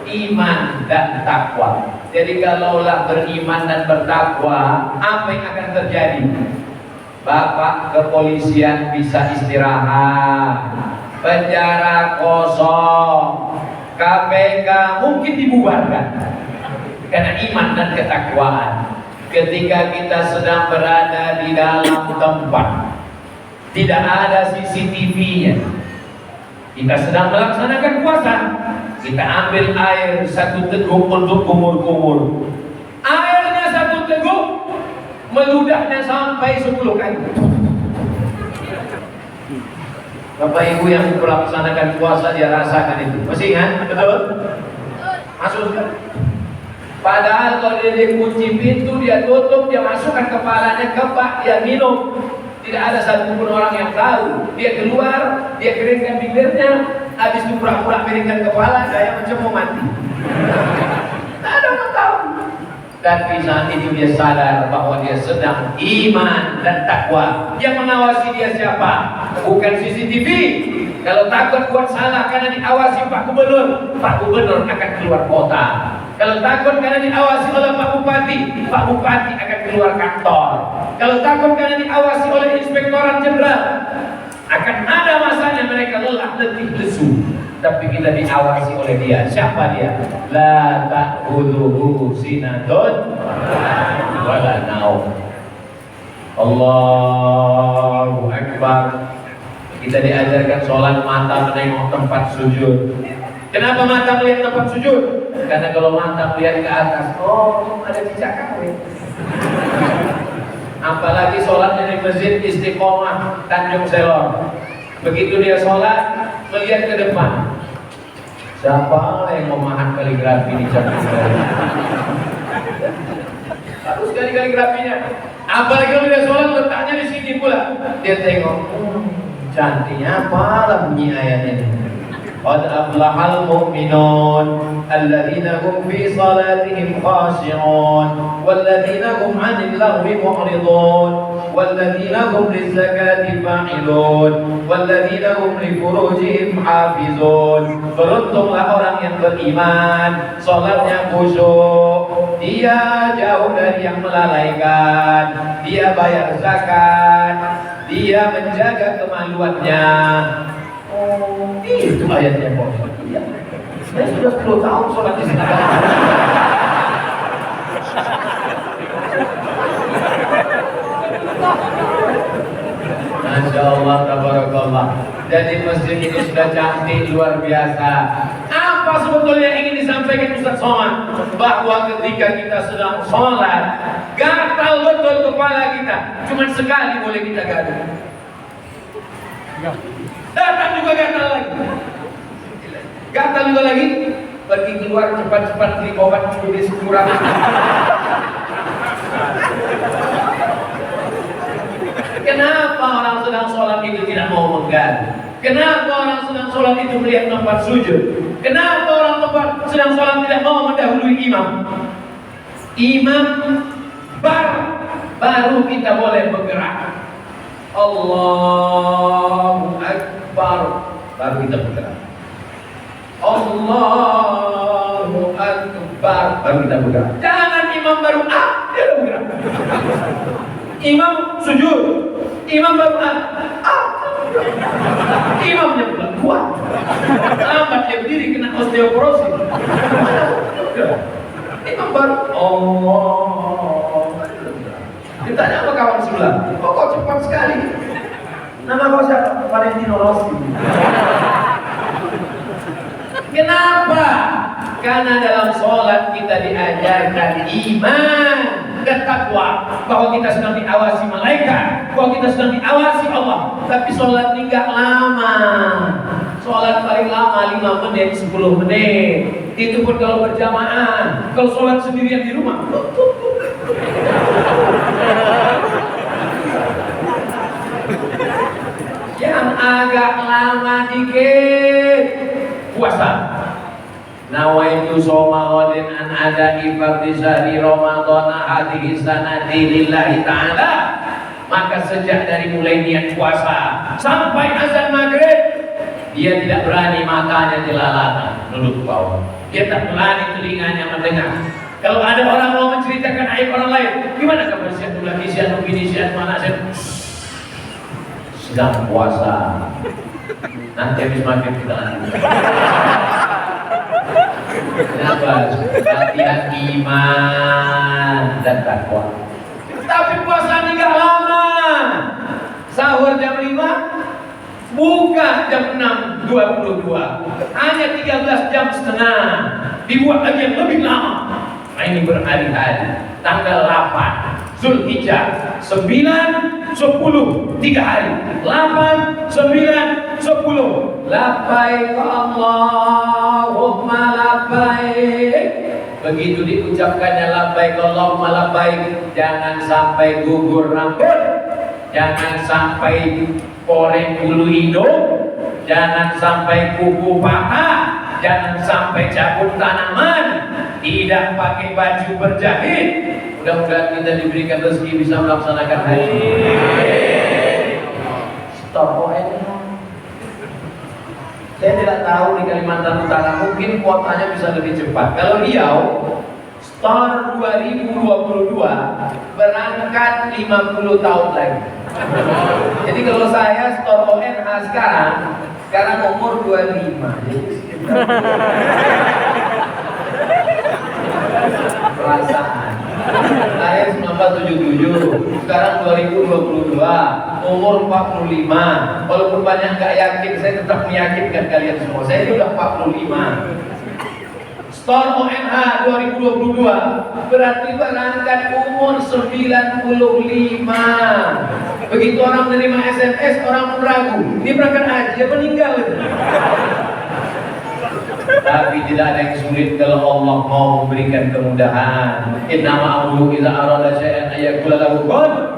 Iman dan takwa. Jadi kalaulah beriman dan bertakwa, apa yang akan terjadi? Bapak kepolisian bisa istirahat, penjara kosong, KPK mungkin dibubarkan karena iman dan ketakwaan. Ketika kita sedang berada di dalam tempat, tidak ada CCTV-nya, kita sedang melaksanakan puasa, kita ambil air 1 teguk untuk kumur-kumur. Airnya 1 teguk, meludahnya sampai 10 kali. Bapak Ibu yang melaksanakan puasa dia rasakan itu. Masih ingat? Betul? Masukkan. Padahal kalau dia kunci pintu, dia tutup, dia masukkan kepalanya ke bak, dia minum. Tidak ada satupun orang yang tahu. Dia keluar, dia keringkan bibirnya, habis itu pura-pura miringkan kepala, kayak macam mau mati. Tidak ada orang tahu. Tapi saat itu dia sadar bahwa dia sedang iman dan takwa. Yang mengawasi dia siapa? Bukan CCTV. Kalau takut buat salah karena diawasi Pak Gubernur akan keluar kota. Kalau takut karena diawasi oleh Pak Bupati akan keluar kantor. Kalau takut karena diawasi oleh Inspektorat Jenderal, akan ada masanya mereka lelah, letih, lesu. Tapi kita diawasi oleh dia. Siapa dia? La ta'khudhuhu sinatun wala naum. Allahu Akbar. Kita diajarkan sholat mata menengok tempat sujud. Kenapa mata melihat tempat sujud? Karena kalau mata melihat ke atas, oh ada cicak kawin. Apalagi sholatnya di Masjid Istiqomah Tanjung Selor. Begitu dia sholat, melihat ke depan. Siapa yang memahat kaligrafi di Tanjung Selor? Bagus sekali kaligrafinya. Apalagi kalau dia sholat, letaknya di sini pula. Dia tengok, cantiknya apalah bunyi ayatnya ini. Qad aflahal mu'minun alladzina hum fi salatihim khashi'un walladzina hum 'anil lagwi mu'ridun walladzina hum lizzakati fa'ilun walladzina hum li furujihim hafizun. Beruntunglah orang yang beriman, salatnya khusyuk, dia jauh dari yang melalaikan, dia bayar zakat, dia menjaga kemaluannya. Oh, itu ayatnya kok. Iya. Saya sudah 10 tahun sholat di sini. Masya Allah, tabarakallah. Jadi masjid ini sudah cantik, luar biasa. Apa sebetulnya yang ingin disampaikan Ustaz Somad? Bahwa ketika kita sedang sholat, gatal betul kepala kita. Cuma sekali boleh kita gatal. Datang juga gatal lagi. Gatal juga lagi. Pergi keluar cepat-cepat beli obat kubis kurang. Kenapa orang sedang sholat itu tidak mau mengganti? Kenapa orang sedang sholat itu melihat tempat sujud? Kenapa orang tempat sedang sholat tidak mau mendahului imam? Imam baru kita boleh bergerak. Allahu Akbar, baru kita bergerak. Allahu Akbar, baru kita bergerak. Jangan imam baru dia bergerak. Imam sujud, imam baru imamnya pula kuat. Lambat dia berdiri kena osteoporosis. Imam baru Allah. Ditanya sama kawan sebelah, kok cepat sekali? Nama kau siapa? Valentino Rossi. Kenapa? Karena dalam sholat kita diajarkan iman dan takwa, bahwa kita sedang diawasi malaikat, bahwa kita sedang diawasi Allah. Tapi sholat ini gak lama. Sholat paling lama 5 menit, 10 menit. Itu pun kalau berjamaah. Kalau sholat sendirian di rumah, yang agak lama dikit puasa. Nawaitu soma ghadin an ada'i fardhi syahri Ramadan hadhihi sanati lillahi ta'ala. Maka sejak dari mulai niat puasa sampai azan maghrib, dia tidak berani matanya jelalatan duduk ke bawah. Dia tak berani telinganya mendengar. Kalau ada orang mau menceritakan aib orang lain, gimana kabar siatu lagi, siatu bini, siatu mana, sedang puasa. Nanti habis maghrib kita lanjut. Kenapa? Latihan iman dan takwa. Tapi puasa ini gak lama. Sahur jam 5, buka jam 6.22. Hanya 13 jam setengah. Dibuat lagi yang lebih lama. Nah, ini berhari-hari. Tanggal 8 Zulhijjah 9, 10, 3 hari. 8, 9, 10. Labbaik Allahumma labbaik. Begitu diucapkannya labbaik Allahumma labbaik, jangan sampai gugur rambut, jangan sampai koreng bulu hidung, jangan sampai kuku patah, jangan sampai cabut tanaman, tidak pakai baju berjahit. Mudah-mudahan kita diberikan rezeki bisa melaksanakan haji. Stop Saya tidak tahu di Kalimantan Utara mungkin kuotanya bisa lebih cepat. Kalau Riau, STAR 2022 berangkat 50 tahun lagi. Jadi kalau saya STAR ONH sekarang umur 25. Perasaan. Lahir 1977, sekarang 2022, umur 45. Walaupun banyak nggak yakin, saya tetap meyakinkan kalian semua. Saya sudah 45. STAR ONH 2022 berarti berangkat umur 95. Begitu orang menerima SMS, orang pun ragu, ini berangkat haji apa meninggal? Tapi tidak ada yang sulit kalau Allah mau memberikan kemudahan. Innama amruhu idza arada syai'an ayyaqula lahu kun.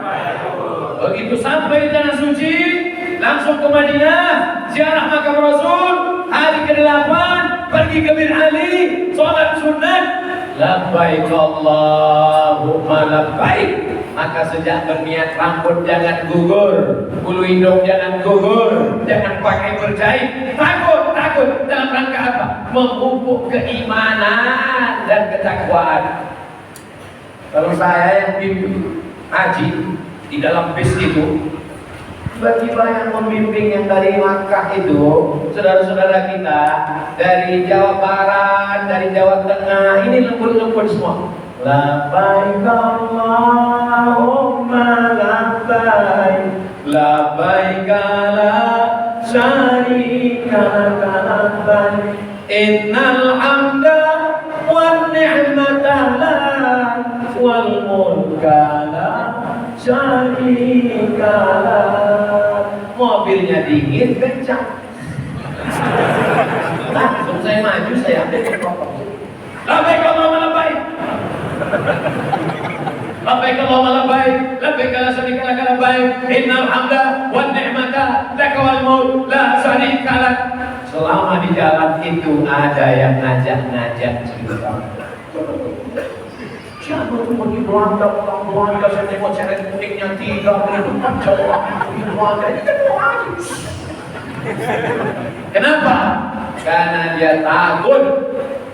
Begitu sampai di tanah suci, langsung ke Madinah, ziarah makam Rasul, hari ke-8 pergi ke Bir Ali, sholat sunat. Labbaik Allahumma labbaik. Maka sejak berniat, rambut jangan gugur, bulu hidung jangan gugur, jangan pakai berjahit. Takut dalam rangka apa? Memupuk keimanan dan ketakwaan. Kalau saya yang bimbing haji di dalam bis itu, bagi yang membimbing yang dari Makkah itu, saudara-saudara kita dari Jawa Barat, dari Jawa Tengah, ini lembut-lembut semua. Labbaik Allahumma labbaik, labbaik la syarika laka labbaik, innal hamda wan ni'mata lak wal mulka la syarika lak. Mobilnya dingin, kencang. Langsung saya maju, saya ambil mikrofon. Labbaik Allahumma labbaik, labbaik Allahumma labbaik, labbaik la syarika laka labbaik, innal hamda wan ni'mata laka wal mulk la syarika lak. Selama di jalan itu ada yang ngajak-ngajak cerita. Siapa tuh pergi Belanda, orang Belanda, saya tengok ceret kuningnya 3, itu macam orang pergi Belanda, ini kan orang. Kenapa? Karena dia takut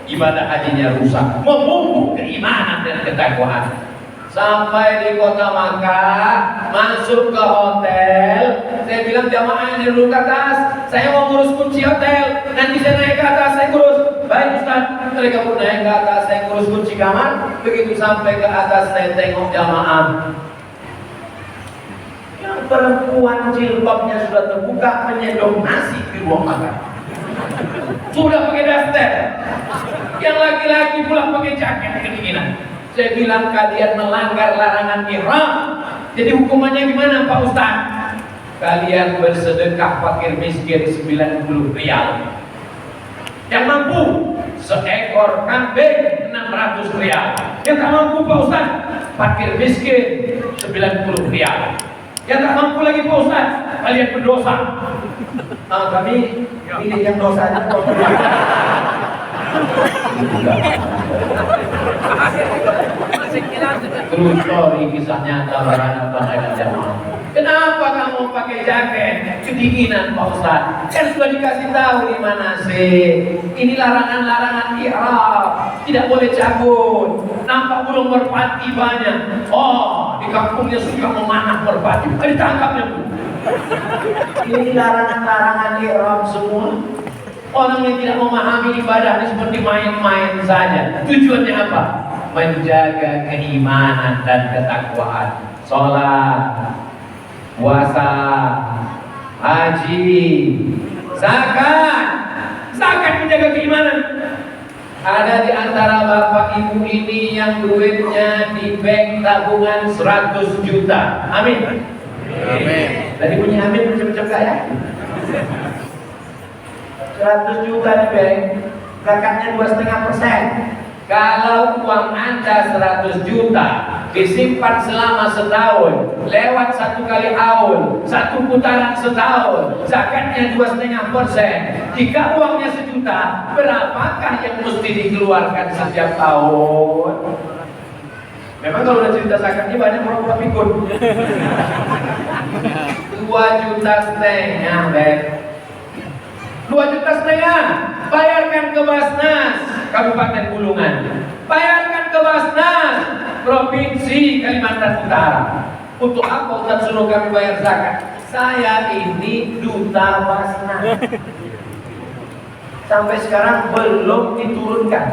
ibadah hajinya rusak, memupuk keimanan dan ketakwaan. Sampai di kota Makkah, masuk ke hotel, saya bilang jamaah yang dulu ke atas, saya mau ngurus kunci hotel, nanti saya naik ke atas, saya ngurus. Baik Ustaz, mereka pun naik ke atas, saya ngurus kunci kamar. Begitu sampai ke atas, saya tengok jamaah. Yang perempuan jilbabnya sudah terbuka, menyedok nasi di ruang makan. Sudah pakai daster. Yang laki-laki pula pakai jaket kedinginan. Saya bilang kalian melanggar larangan ihram. Jadi hukumannya gimana Pak Ustaz? Kalian bersedekah fakir miskin 90 rial. Yang mampu seekor kambing 600 rial. Yang tak mampu Pak Ustaz, fakir miskin 90 rial. Yang tak mampu lagi Pak Ustaz, kalian berdosa. Kami pilih yang dosanya. True story, kisah nyata barang abang jamaah. Kenapa kamu pakai jaket? Kedinginan Pak Ustaz. Kan sudah dikasih tahu di mana sih. Ini larangan-larangan ihram. Tidak boleh cabut. Nampak burung merpati banyak. Oh, di kampungnya suka memanah merpati. Ditangkapnya Bu. Ini larangan-larangan ihram semua. Orang yang tidak memahami ibadah ini seperti main-main saja. Tujuannya apa? Menjaga keimanan dan ketakwaan. Sholat, puasa, haji, zakat. Zakat menjaga keimanan. Ada di antara bapak ibu ini yang duitnya di bank tabungan 100 juta. Amin. Amin. Tadi punya amin macam-macam kaya. 100 juta di bank, zakatnya 2,5%. Kalau uang Anda 100 juta disimpan selama setahun, lewat 1 kali haul, 1 putaran setahun, zakatnya 2,5%. Jika uangnya 1 juta, berapakah yang mesti dikeluarkan setiap tahun? Memang kalau udah cerita zakatnya banyak orang pikun. 2,5 juta, Beb. 2,5 juta, bayarkan ke Basnas Kabupaten Bulungan, bayarkan ke Basnas Provinsi Kalimantan Utara. Untuk apa Ustaz suruh kami bayar zakat? Saya ini duta Basnas. Sampai sekarang belum diturunkan.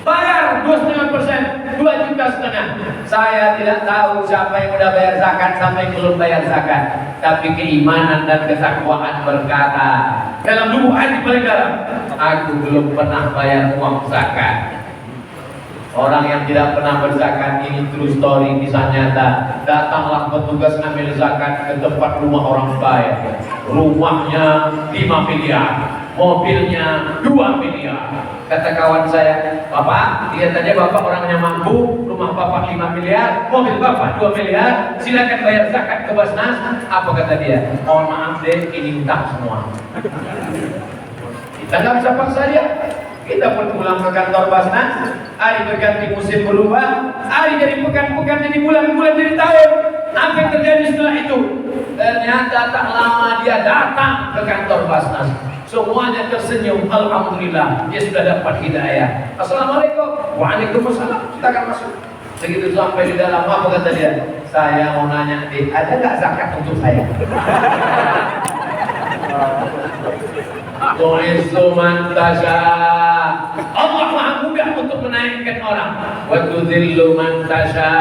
Bayar 2,5%, 2,5 juta. Saya tidak tahu siapa yang sudah bayar zakat sampai belum bayar zakat. Tapi keimanan dan ketakwaan berkata dalam lubuk hati paling dalam, aku belum pernah bayar uang zakat. Orang yang tidak pernah berzakat ini true story, kisah nyata. Datanglah petugas ambil zakat ke tempat rumah orang kaya. Rumahnya 5 miliar, mobilnya 2 miliar. Kata kawan saya, Bapak, lihat aja Bapak orangnya mampu, rumah Bapak 5 miliar, mobil Bapak 2 miliar, silakan bayar zakat ke Basnas. Apa kata dia? Mohon maaf deh, ini utang semua. Kita nggak bisa paksa dia. Kita pun pulang ke kantor Basnas, hari berganti musim berubah, hari jadi pekan-pekan, jadi bulan-bulan, jadi tahun. Apa yang terjadi setelah itu? Ternyata tak lama dia datang ke kantor Basnas. Semuanya tersenyum, alhamdulillah, dia sudah dapat hidayah. Assalamualaikum, waalaikumsalam, kita akan masuk. Begitu sampai di dalam, apa kata dia? Saya mau nanya, ada nggak zakat untuk saya? Tu'izzu man tasha. Allah maha mudah untuk menaikkan orang. Wa tudhillu man tasha.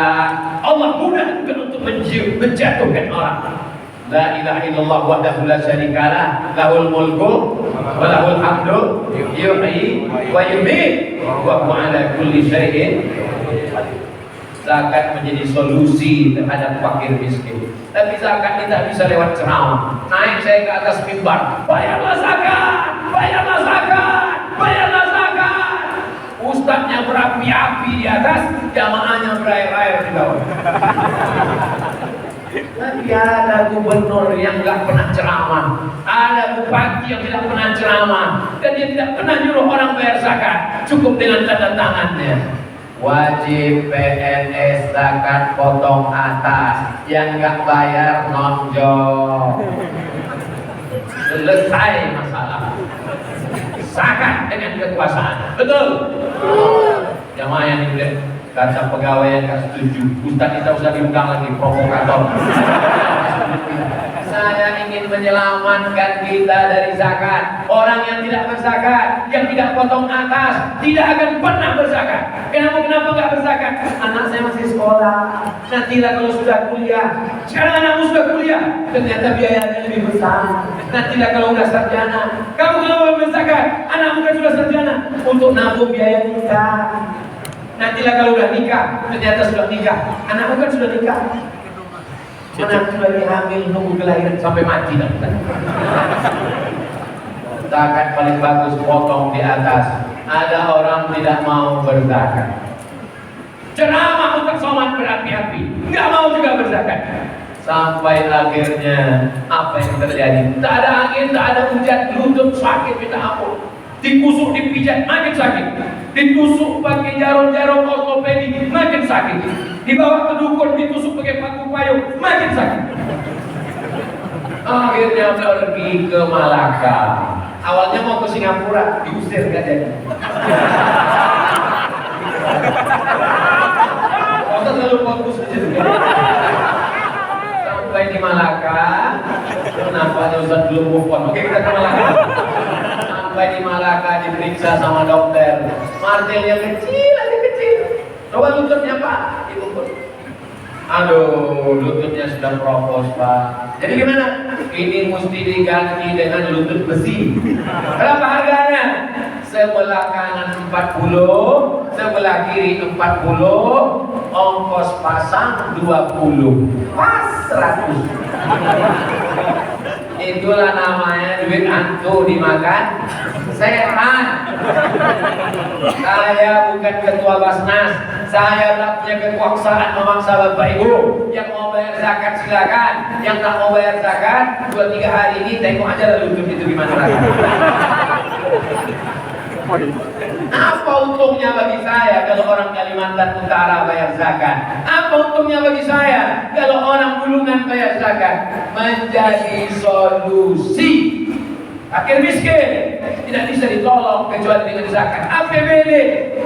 Allah mudah juga untuk menjatuhkan orang. La ilaha illallah wahdahu la syarikalah, lahul mulku wa lahul hamdu yuhyi wa yumiit wa huwa ala kulli syai'in. Zakat menjadi solusi terhadap fakir miskin. Tapi zakat tidak bisa lewat ceramah. Naik saya ke atas mimbar, bayarlah zakat, bayarlah zakat, bayarlah zakat. Ustadznya berapi-api di atas, jamaahnya berair-air di bawah. Tapi ada gubernur yang nggak pernah ceramah, ada bupati yang tidak pernah ceramah, dan dia tidak pernah nyuruh orang bayar zakat, cukup dengan tanda tangannya. Wajib PNS zakat potong atas, yang nggak bayar nonjol. Selesai masalah. Zakat dengan kekuasaan, betul? Jamaah yang dibeli. Kata pegawai yang gak setuju, Ustaz kita usah diundang lagi, provokator. Saya ingin menyelamatkan kita dari zakat. Orang yang tidak berzakat, yang tidak potong atas, tidak akan pernah berzakat. Kenapa gak berzakat? Anak saya masih sekolah, nantilah kalau sudah kuliah. Sekarang anakmu sudah kuliah, ternyata biayanya lebih besar. Nantilah kalau udah sarjana, kamu kenapa berzakat? Anakmu kan sudah sarjana, untuk nabung biaya nikah. Nantilah kalau udah nikah, ternyata sudah nikah, anakmu kan sudah nikah, anak sudah dihamil, nunggu kelahiran sampai mati dah. Zakat paling bagus potong di atas. Ada orang tidak mau berzakat, ceramah untuk sholat berapi-api, nggak mau juga berzakat. Sampai akhirnya apa yang terjadi? Tak ada angin, tak ada hujan, lutut sakit minta ampun. Dikusuk, dipijat, makin sakit. Ditusuk pakai jarum-jarum ortopedi, makin sakit. Dibawa ke dukun, ditusuk pakai paku payung, makin sakit. Akhirnya pergi ke Malaka. Awalnya mau ke Singapura, diusir gak jadi. Masa selalu fokus aja. Sampai di Malaka, kenapa Ustaz belum move on? Oke, kita ke Malaka. Sampai di Malaka diperiksa sama dokter. Martelnya kecil, lagi kecil. Coba lututnya Pak, diukur. Aduh, lututnya sudah propos Pak. Jadi gimana? Ini mesti diganti dengan lutut besi. Berapa harganya? Sebelah kanan 40, sebelah kiri 40, ongkos pasang 20, pas 100. Itulah namanya duit antu dimakan setan. Saya bukan ketua Basnas, saya tak punya kekuasaan memaksa Bapak Ibu. Yang mau bayar zakat silakan, yang tak mau bayar zakat 2-3 hari ini tengok aja lutut itu gimana lagi. Apa untungnya bagi saya kalau orang Kalimantan Utara bayar zakat? Apa untungnya bagi saya kalau orang Bulungan bayar zakat? Menjadi solusi. Fakir miskin tidak bisa ditolong kecuali dengan zakat. APBD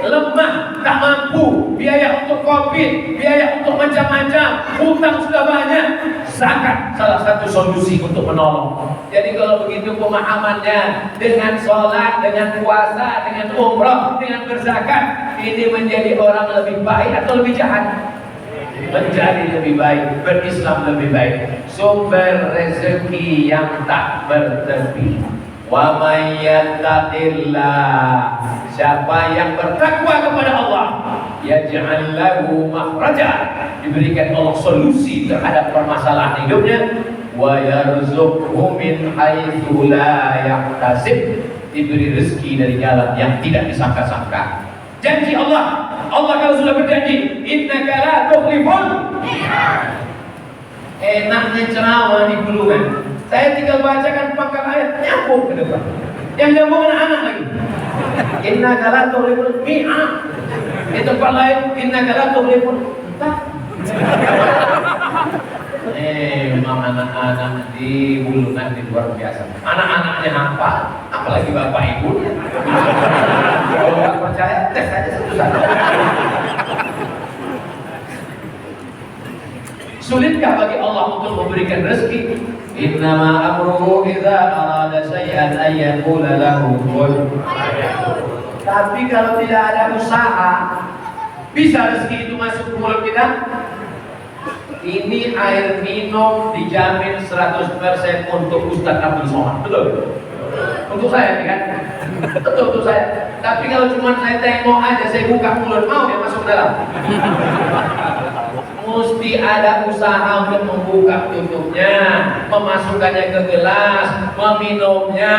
lemah, tak mampu, biaya untuk COVID, biaya untuk macam-macam, hutang sudah banyak. Zakat salah satu solusi untuk menolong. Jadi kalau begitu pemahamannya, dengan sholat, dengan puasa, dengan umrah, dengan berzakat, ini menjadi orang lebih baik atau lebih jahat? Menjadi lebih baik, berislam lebih baik. Sumber rezeki yang tak bertepi. Wa may yattaqillah, siapa yang bertakwa kepada Allah, yaj'al lahu makhraja, diberikan Allah solusi terhadap permasalahan hidupnya. Wa yarzuqhu min haitsu la yahtasib, diberi rezeki dari jalan yang tidak disangka-sangka. Janji Allah, Allah kalau sudah berjanji, innaka la tukhliful mi'ad. Enaknya ceramah di Bulungan, saya tinggal bacakan pangkal ayat, nyambung ke depan. Yang nyambung anak-anak lagi. Innaka la tukhliful mi'ad. Di tempat lain, innaka la tukhliful mi'ad. Memang anak-anak di Bulungan di luar biasa. Anak-anaknya hafal, apalagi bapak ibu. Kalau nggak percaya, tes aja satu-satu. Sulitkah bagi Allah untuk memberikan rezeki? Innama amruhu idza arada syai'an ay yaqula lahu kun. Tapi kalau tidak ada usaha, bisa rezeki itu masuk ke mulut kita? Ini air minum dijamin 100% untuk Ustaz Abdul Somad, betul? Untuk saya, kan? Betul untuk saya. Tapi kalau cuma saya tengok aja, saya buka mulut, mau dia masuk dalam? Mesti ada usaha untuk membuka tutupnya, memasukkannya ke gelas, meminumnya.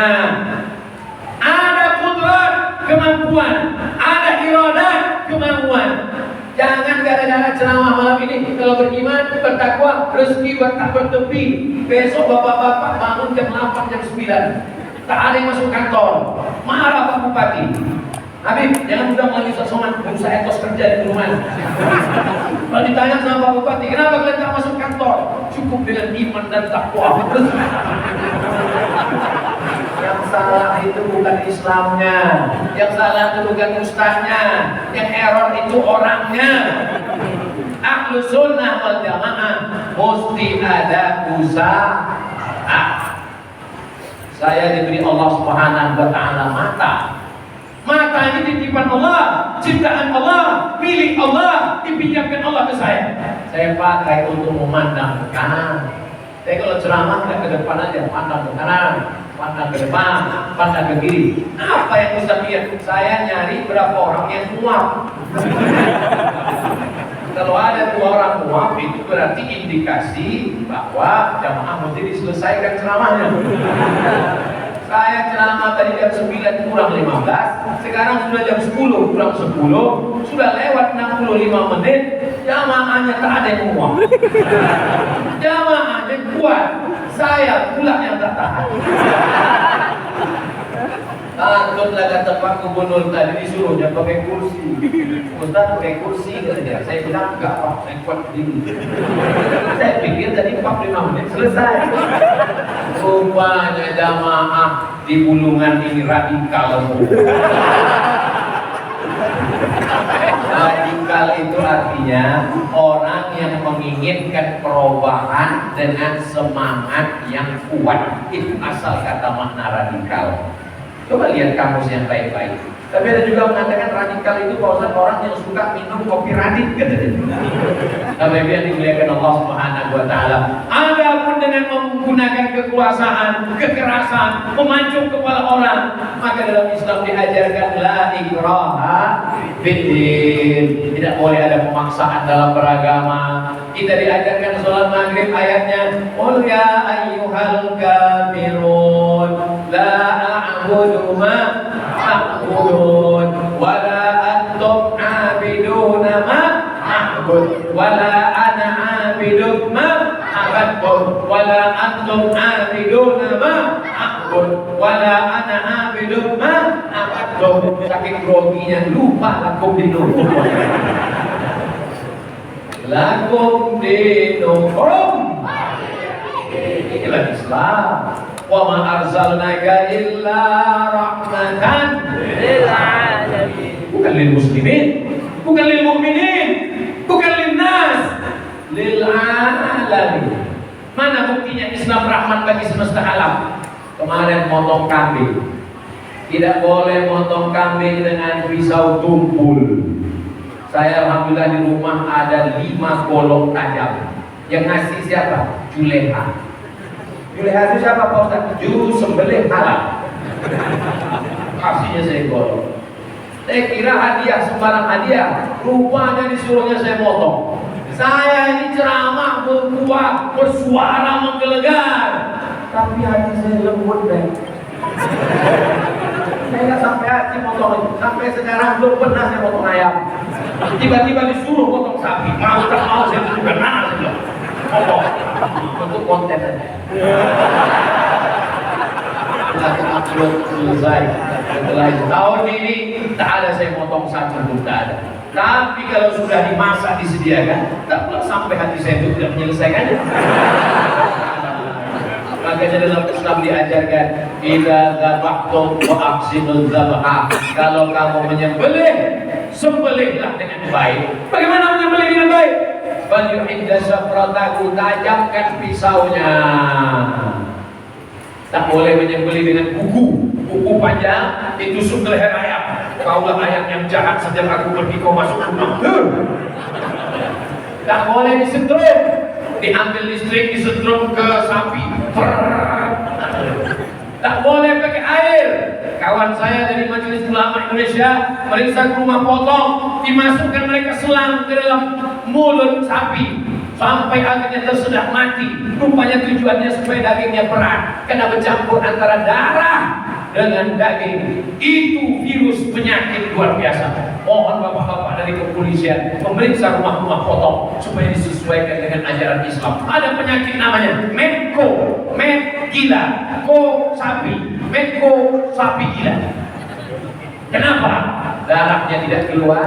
Ada kudrat, kemampuan. Ada iradah, kemampuan. Jangan gara-gara ceramah malam ini, kalau beriman, bertakwa, rezeki tak bertepi. Besok bapak-bapak bangun jam 8, jam 9. Tak ada yang masuk kantor. Marah Pak Bupati. Habib, jangan mudah melalui Somad, berusaha etos kerja di rumah. Kalau ditanya sama Pak Bupati, kenapa kalian tak masuk kantor? Cukup dengan iman dan takwa. Yang salah itu bukan Islamnya, yang salah itu bukan ustaznya, yang error itu orangnya. Ahlus sunnah wal jamaah mesti ada usaha. Saya diberi Allah Subhanahu wa taala mata. Mata ini titipan Allah, ciptaan Allah, milik Allah, dipinjamkan Allah ke saya. Saya pakai untuk memandang ke kanan. Tapi kalau ceramah tidak ke depan aja, pandang ke kanan, pandang ke depan, pandang ke kiri. Apa yang Ustaz lihat? Saya nyari berapa orang yang muak. Kalau ada 2 orang muak, itu berarti indikasi bahwa jamaah mesti diselesaikan ceramahnya. Saya ceramah tadi jam 9 kurang 15, sekarang sudah jam 10 kurang 10, sudah lewat 65 menit, jamaahnya tak ada yang muak. Jamaahnya kuat, saya pula yang tak tahan. Takutlah kata Pak Gubernur tadi disuruhnya pakai kursi. Ustaz pakai kursi katanya. Saya bilang enggak Pak, saya kuat berdiri. Saya pikir tadi 45 menit selesai. Rupanya jamaah di Bulungan ini radikal. Radikal itu artinya orang yang menginginkan perubahan dengan semangat yang kuat. Itu asal kata makna radikal. Coba lihat kamus yang baik-baik. Tapi ada juga mengatakan radikal itu bahwa orang yang suka minum kopi radik katanya. Tapi yang dimuliakan Allah Subhanahu wa taala. Adapun dengan menggunakan kekuasaan, kekerasan, memancung kepala orang, maka dalam Islam diajarkan la ikraha fiddin. Tidak boleh ada pemaksaan dalam beragama. Kita diajarkan sholat maghrib ayatnya qul ya ayyuhal kafirun la a'budu ma ta'budun wa la antum 'abiduna ma a'bud wa la ana 'abidun ma a'budtum wa la antum 'abiduna ma a'bud wa la ana 'abidun ma a'budtum. Saking groginya lupa lakum dinukum. Lakum dinukum. Inilah Islam. Wa ma arsalnaka illa rahmatan lil alamin. Bukan lil muslimin, bukan lil mu'minin, bukan lil nas, lil alamin. Mana buktinya Islam rahmat bagi semesta alam? Kemarin motong kambing. Tidak boleh motong kambing dengan pisau tumpul. Saya alhamdulillah di rumah ada 5 golok tajam. Yang ngasih siapa? Juleha. Juleha itu siapa Pak Ustaz? Juru sembelih halal. Kasihnya saya golok. Saya kira hadiah, sembarang hadiah. Rupanya disuruhnya saya motong. Saya ini ceramah berkuat, bersuara menggelegar, tapi hati saya lembut deh. Saya nggak sampai hati motong. Sampai sekarang belum pernah saya motong ayam. Tiba-tiba disuruh potong sapi, mau tak mau saya tunjukkan mana saya bilang potong untuk konten aja. Lalu upload selesai. Setelah itu tahun ini tak ada saya potong sapi pun tak ada. Tapi kalau sudah dimasak disediakan, tak pula sampai hati saya itu tidak menyelesaikannya. Makanya dalam Islam diajarkan idza dzabhtum wa ahsinuz dzabha. Kalau kamu menyembelih, sembelihlah dengan baik. Bagaimana menyembelih dengan baik? Fal yuhidda syafratahu, tajamkan pisaunya. Tak boleh menyembelih dengan kuku panjang, ditusuk ke leher ayam. Kaulah ayam yang jahat, sejak aku pergi kau masuk rumah. Tak boleh disetrum, diambil listrik disetrum ke sapi. Tak boleh pakai air. Kawan saya dari Majelis Ulama Indonesia meriksa ke rumah potong, dimasukkan mereka selang ke dalam mulut sapi sampai akhirnya tersedak mati. Rupanya tujuannya supaya dagingnya berat, karena bercampur antara darah dengan daging. Itu virus penyakit luar biasa. Mohon bapak-bapak dari kepolisian memeriksa rumah-rumah potong supaya disesuaikan dengan ajaran Islam. Ada penyakit namanya Medco, med gila, ko sapi, Medco sapi gila. Kenapa? Darahnya tidak keluar,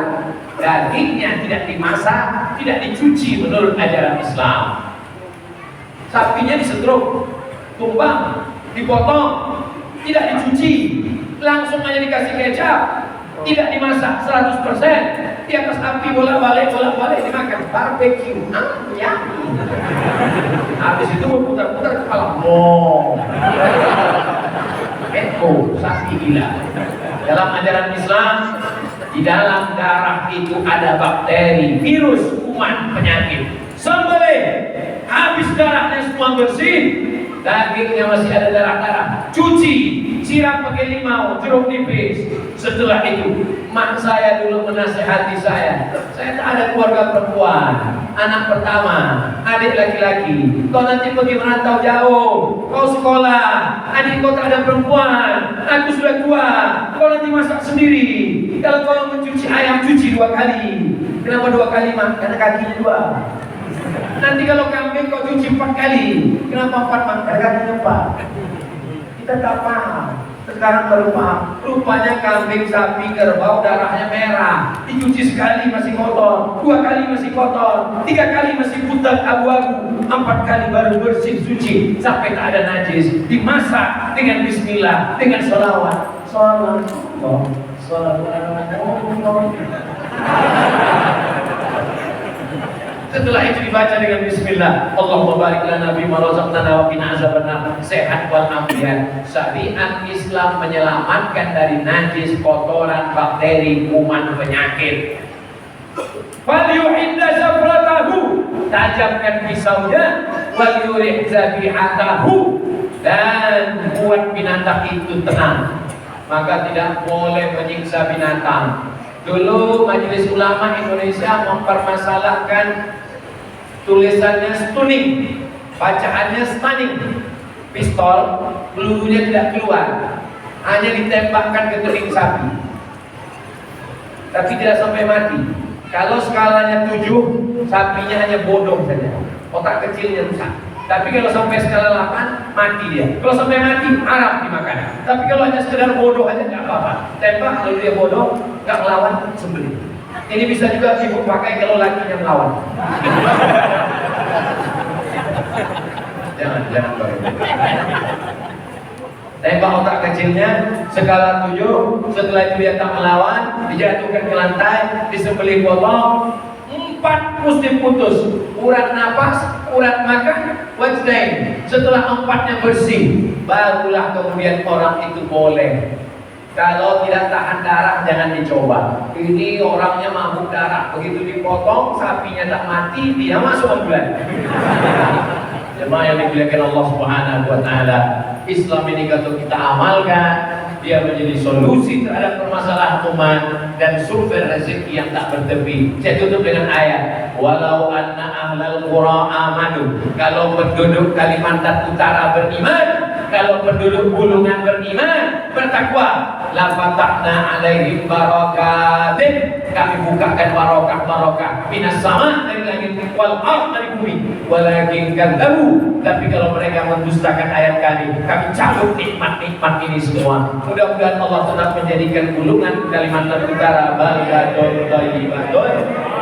dagingnya tidak dimasak, tidak dicuci menurut ajaran Islam. Sapinya disetruk, tumbang, dipotong, tidak dicuci, langsung aja dikasih kecap, tidak dimasak 100%, di atas api bolak-balik dimakan barbecue. Ya. Habis itu berputar-putar kepala. Medco sapi gila. Dalam ajaran Islam, di dalam darah itu ada bakteri, virus, kuman, penyakit. Sembelih, habis darahnya semua bersih, dagingnya masih ada darah-darah, cuci, siram pakai limau, jeruk nipis. Setelah itu, mak saya dulu menasehati saya tak ada keluarga perempuan, anak pertama, adik laki-laki. Kau nanti pergi merantau jauh, kau sekolah, adik kau tak ada perempuan, aku sudah tua, kau nanti masak sendiri. Kalau kau mencuci ayam, cuci 2 kali. Kenapa 2 kali, mak? Karena kakinya 2. Nanti kalau kambing kau cuci 4 kali. Kenapa 4, mak? Karena kakinya 4. Kita tak paham. Sekarang baru paham. Rupanya kambing, sapi, kerbau darahnya merah. Dicuci sekali masih kotor, 2 kali masih kotor, 3 kali masih putih abu-abu, 4 kali baru bersih suci sampai tak ada najis. Dimasak dengan bismillah, dengan sholawat. Setelah itu dibaca dengan bismillah, Allahumma barik lana bima razaqtana wa qina azabannar. Sehat wal afiat. Syariat Islam menyelamatkan dari najis, kotoran, bakteri, kuman, penyakit. Fal yuhidda zafratahu, tajamkan pisaunya, wal yurih zabihatahu, dan buat binatang itu tenang. Maka tidak boleh menyiksa binatang. Dulu Majelis Ulama Indonesia mempermasalahkan tulisannya stunning, bacaannya stunning. Pistol, pelurunya tidak keluar, hanya ditembakkan ke teling sapi, tapi tidak sampai mati. Kalau skalanya 7, sapinya hanya bodoh saja, otak kecilnya rusak. Tapi kalau sampai skala 8, mati dia. Kalau sampai mati, haram dimakan. Tapi kalau hanya sekedar bodoh aja nggak apa-apa. Tembak, kalau dia bodoh, nggak melawan, sembelih. Ini bisa juga ibu pakai kalau lakinya melawan. Jangan pakai. Tembak otak kecilnya, skala 7, setelah itu dia tak melawan, dijatuhkan ke lantai, disembelih potong. 4 mesti putus, urat napas, urat makan, wajdain. Setelah 4-nya bersih, barulah kemudian orang itu boleh. Kalau tidak tahan darah, jangan dicoba. Ini orangnya mabuk darah, begitu dipotong, sapinya tak mati, dia masuk ambulan. Jemaah yang dimuliakan Allah Subhanahu wa Ta'ala, Islam ini kalau kita amalkan, dia menjadi solusi terhadap permasalahan umat dan sumber rezeki yang tak bertepi. Saya tutup dengan ayat, walau anna ahlal qura amanu, kalau penduduk Kalimantan Utara beriman, kalau penduduk Bulungan beriman, bertakwa, la fatahna alaihim barakatin, kami bukakan barokah minas sama, dari langit, wal ardh, dari bumi. Walakin kadzabu, tapi kalau mereka mendustakan ayat kami cabut nikmat-nikmat ini semua. Mudah-mudahan Allah tetap menjadikan Bulungan Kalimantan Utara baldatun thayyibatun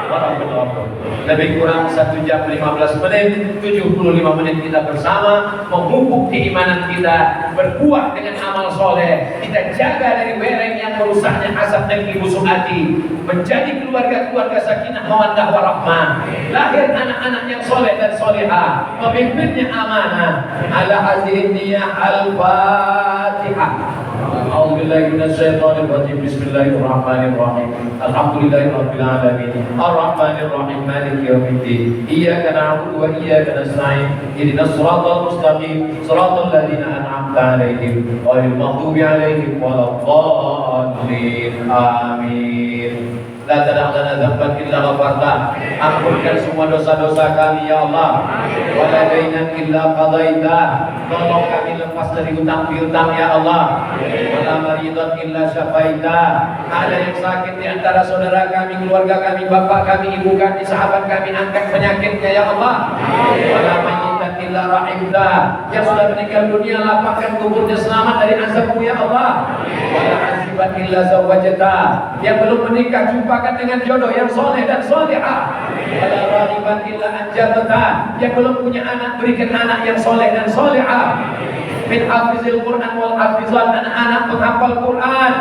wa rabbul. Lebih kurang 1 jam 15 menit, 75 menit kita bersama memupuk keimanan kita, berbuah dengan amal soleh. Kita jaga dari bereng yang merusaknya hasad dan busuk hati, menjadi keluarga-keluarga sakinah mawaddah warahmah, lahir anak-anak yang soleh dan solehah, pemimpinnya amanah. Ala hadhihi niyah al-Fatihah. A'udzubillahi minasyaitonir rajim. Bismillahirrahmanirrahim. Alhamdulillahirabbil alamin. Arrahmanirrahim. Maliki yaumiddin. Iyyaka na'budu wa iyyaka nasta'in. Ihdinas siratal mustaqim. Siratal ladzina an'amta 'alaihim ghairil maghdubi 'alaihim waladdallin. Amin. La tada' lana dzamban illa ghafarta. Ampunkan semua dosa-dosa kami ya Allah. Wa la dainan illa qadaita. Tolong kami lepas dari hutang piutang ya Allah. Wa la maridan illa syafaita. Ada yang sakit di antara saudara kami, keluarga kami, bapak kami, ibu kami, sahabat kami, angkat penyakitnya ya Allah. Wa la mayyitan illa rahimta. Yang sudah meninggal dunia lapangkan kuburnya selamat dari azabmu ya Allah. Wa la hasiban illa zawwajata. Yang belum menikah jumpakan dengan jodoh yang soleh dan solehah. Wa la rahiban illa anjabata. Yang belum punya anak berikan anak yang soleh dan solehah. Min hafizil Quran wal hafizat, anak-anak penghafal Quran.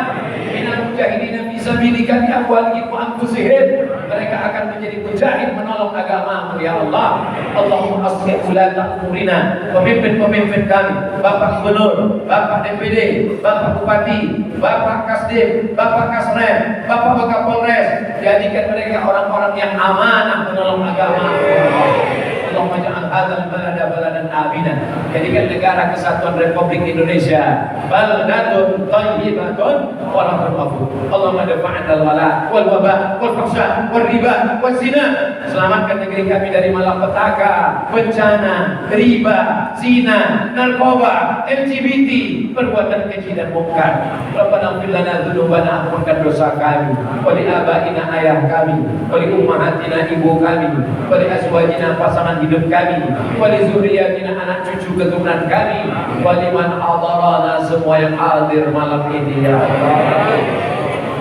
Minal mujahidina fisabilika bi amwalihim wa anfusihim. Mereka akan menjadi mujahid menolong agama-Mu ya Allah. Allahumma aslih ulata umurina, pemimpin-pemimpin kami, Bapak Gubernur, Bapak DPD, Bapak Bupati, Bapak Kasdim, Bapak Kasrem, Bapak Wakapolres. Jadikan mereka orang-orang yang amanah menolong agama. Allahumma ja'al hadzal balada baladan aminan. Jadikan negara kesatuan Republik Indonesia baldatun thayyibatun wa rabbul ghafur. Allahumma dafa'nal wala wal waba wal fahsya wal riba wal zina. Selamatkan negeri kami dari malapetaka, bencana, riba, zina, narkoba, LGBT, perbuatan keji dan mungkar. Rabbana ighfir lana dzunubana, ampunkan dosa kami, wa li abaina, ayah kami, wa li ummahatina, ibu kami, wa li azwajina, pasangan hidup kami, wa li zurriyatina, anak cucu keturunan kami, wa liman hadarana, semua yang hadir malam ini ya Allah.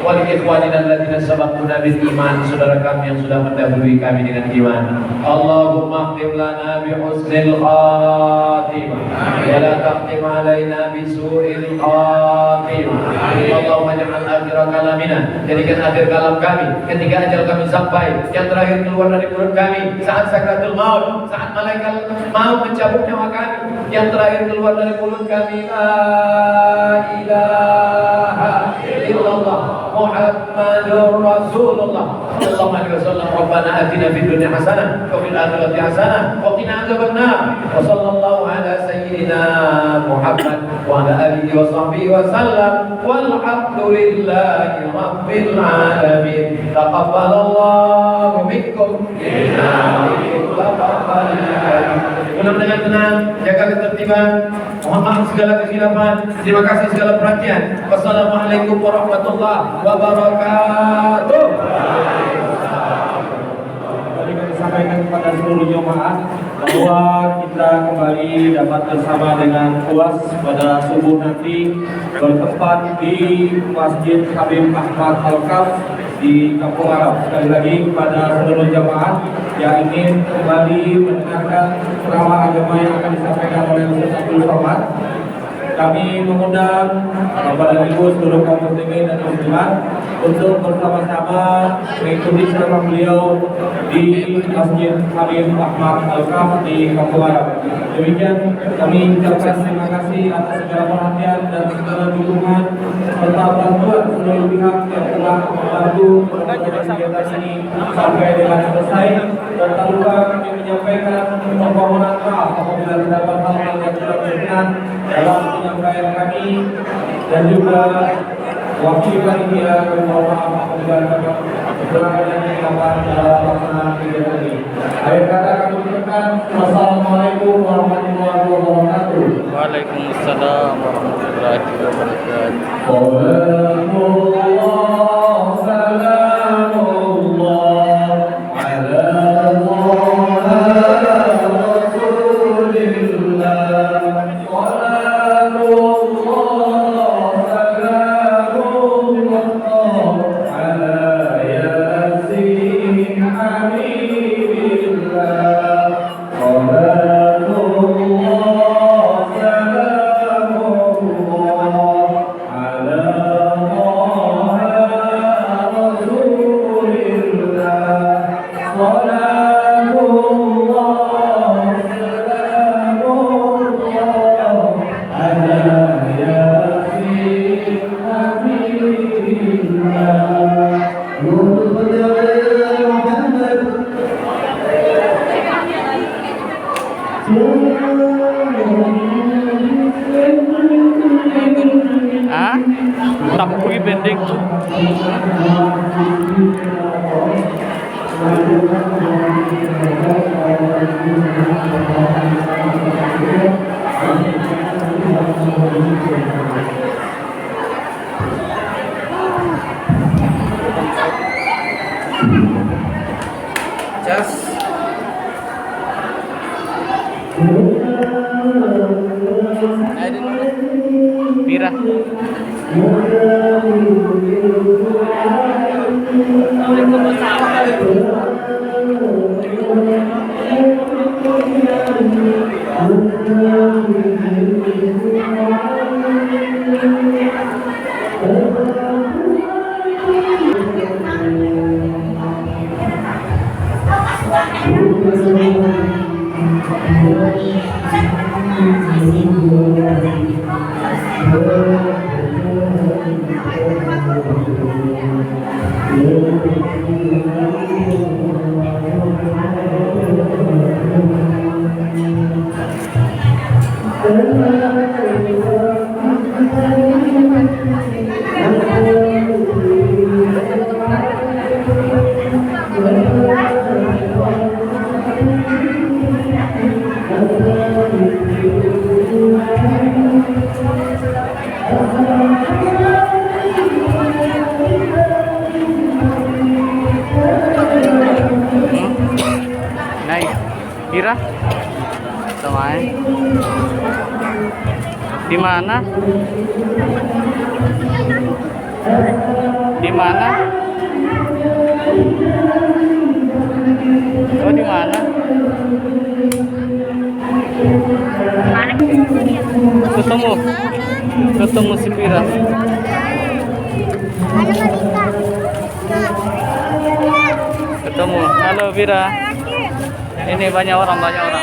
Wa li ikhwanina alladziina sabaquna bil iman, saudara kami yang sudah mendahului kami dengan iman. Allahumma khtim lana bi husnil khatimah wa la taqtim alaina bi su'il khatimah. Allahumma ja'al akhir kalamina, jadikan akhir kalam kami ketika ajal kami sampai, yang terakhir keluar dari mulut kami saat sakratul maut, saat malaikat maut mencabut nyawa kami, yang terakhir keluar dari mulut kami la ilaha illallah Muhammadur Rasulullah sallallahu alaihi wasallam. Rabbana atina fid dunya hasanah wa fil akhirati hasanah wa qina adzabannar. Wa sallallahu ala sayyidina Muhammad wa ala alihi wa sahbihi wa sallam. Walhamdulillahi rabbil alamin. Taqabbalallahu minkum innahu taqabbal karim. Pulang dengan tenang, jaga ketertiban, mohon maaf segala kesilapan. Terima kasih segala perhatian. Wassalamualaikum warahmatullahi wabarakatuh. Tadi kami sampaikan kepada seluruh jemaah bahwa kita kembali dapat bersama dengan puas pada subuh nanti bertempat di Masjid Habib Ahmad Al-Kaf di Kampung Arab. Sekali lagi kepada seluruh jemaah yang ingin kembali mendengarkan ceramah agama yang akan disampaikan oleh Ustaz Abdul Somad, kami mengundang Bapak dan Ibu seluruh kaum muslimin dan muslimat untuk bersama-sama mengikuti ceramah beliau di Masjid Habib Ahmad Al-Kaf di Kampung Arab. Demikian kami ucapkan terima kasih atas segala perhatian dan segala dukungan serta bantuan seluruh pihak yang telah membantu kegiatan ini sampai dengan selesai. Dan tak lupa kami menyampaikan permohonan maaf apabila terdapat hal-hal yang tidak berkenan dalam penyampaian kami, dan juga wakil panitia kami mohon maaf apabila terdapat kekurangan yang dilakukan dalam pelaksanaan kegiatan ini. Akhir kata kami ucapkan wassalamualaikum warahmatullahi wabarakatuh. Waalaikumsalam warahmatullahi wabarakatuh. Ah, tak pergi pendek tu. Just Pira. Nay, Pira. Sama di mana? Di mana? Oh, di mana? Ketemu si Pira. Ketemu. Halo Pira. Ini banyak orang. Banyak orang.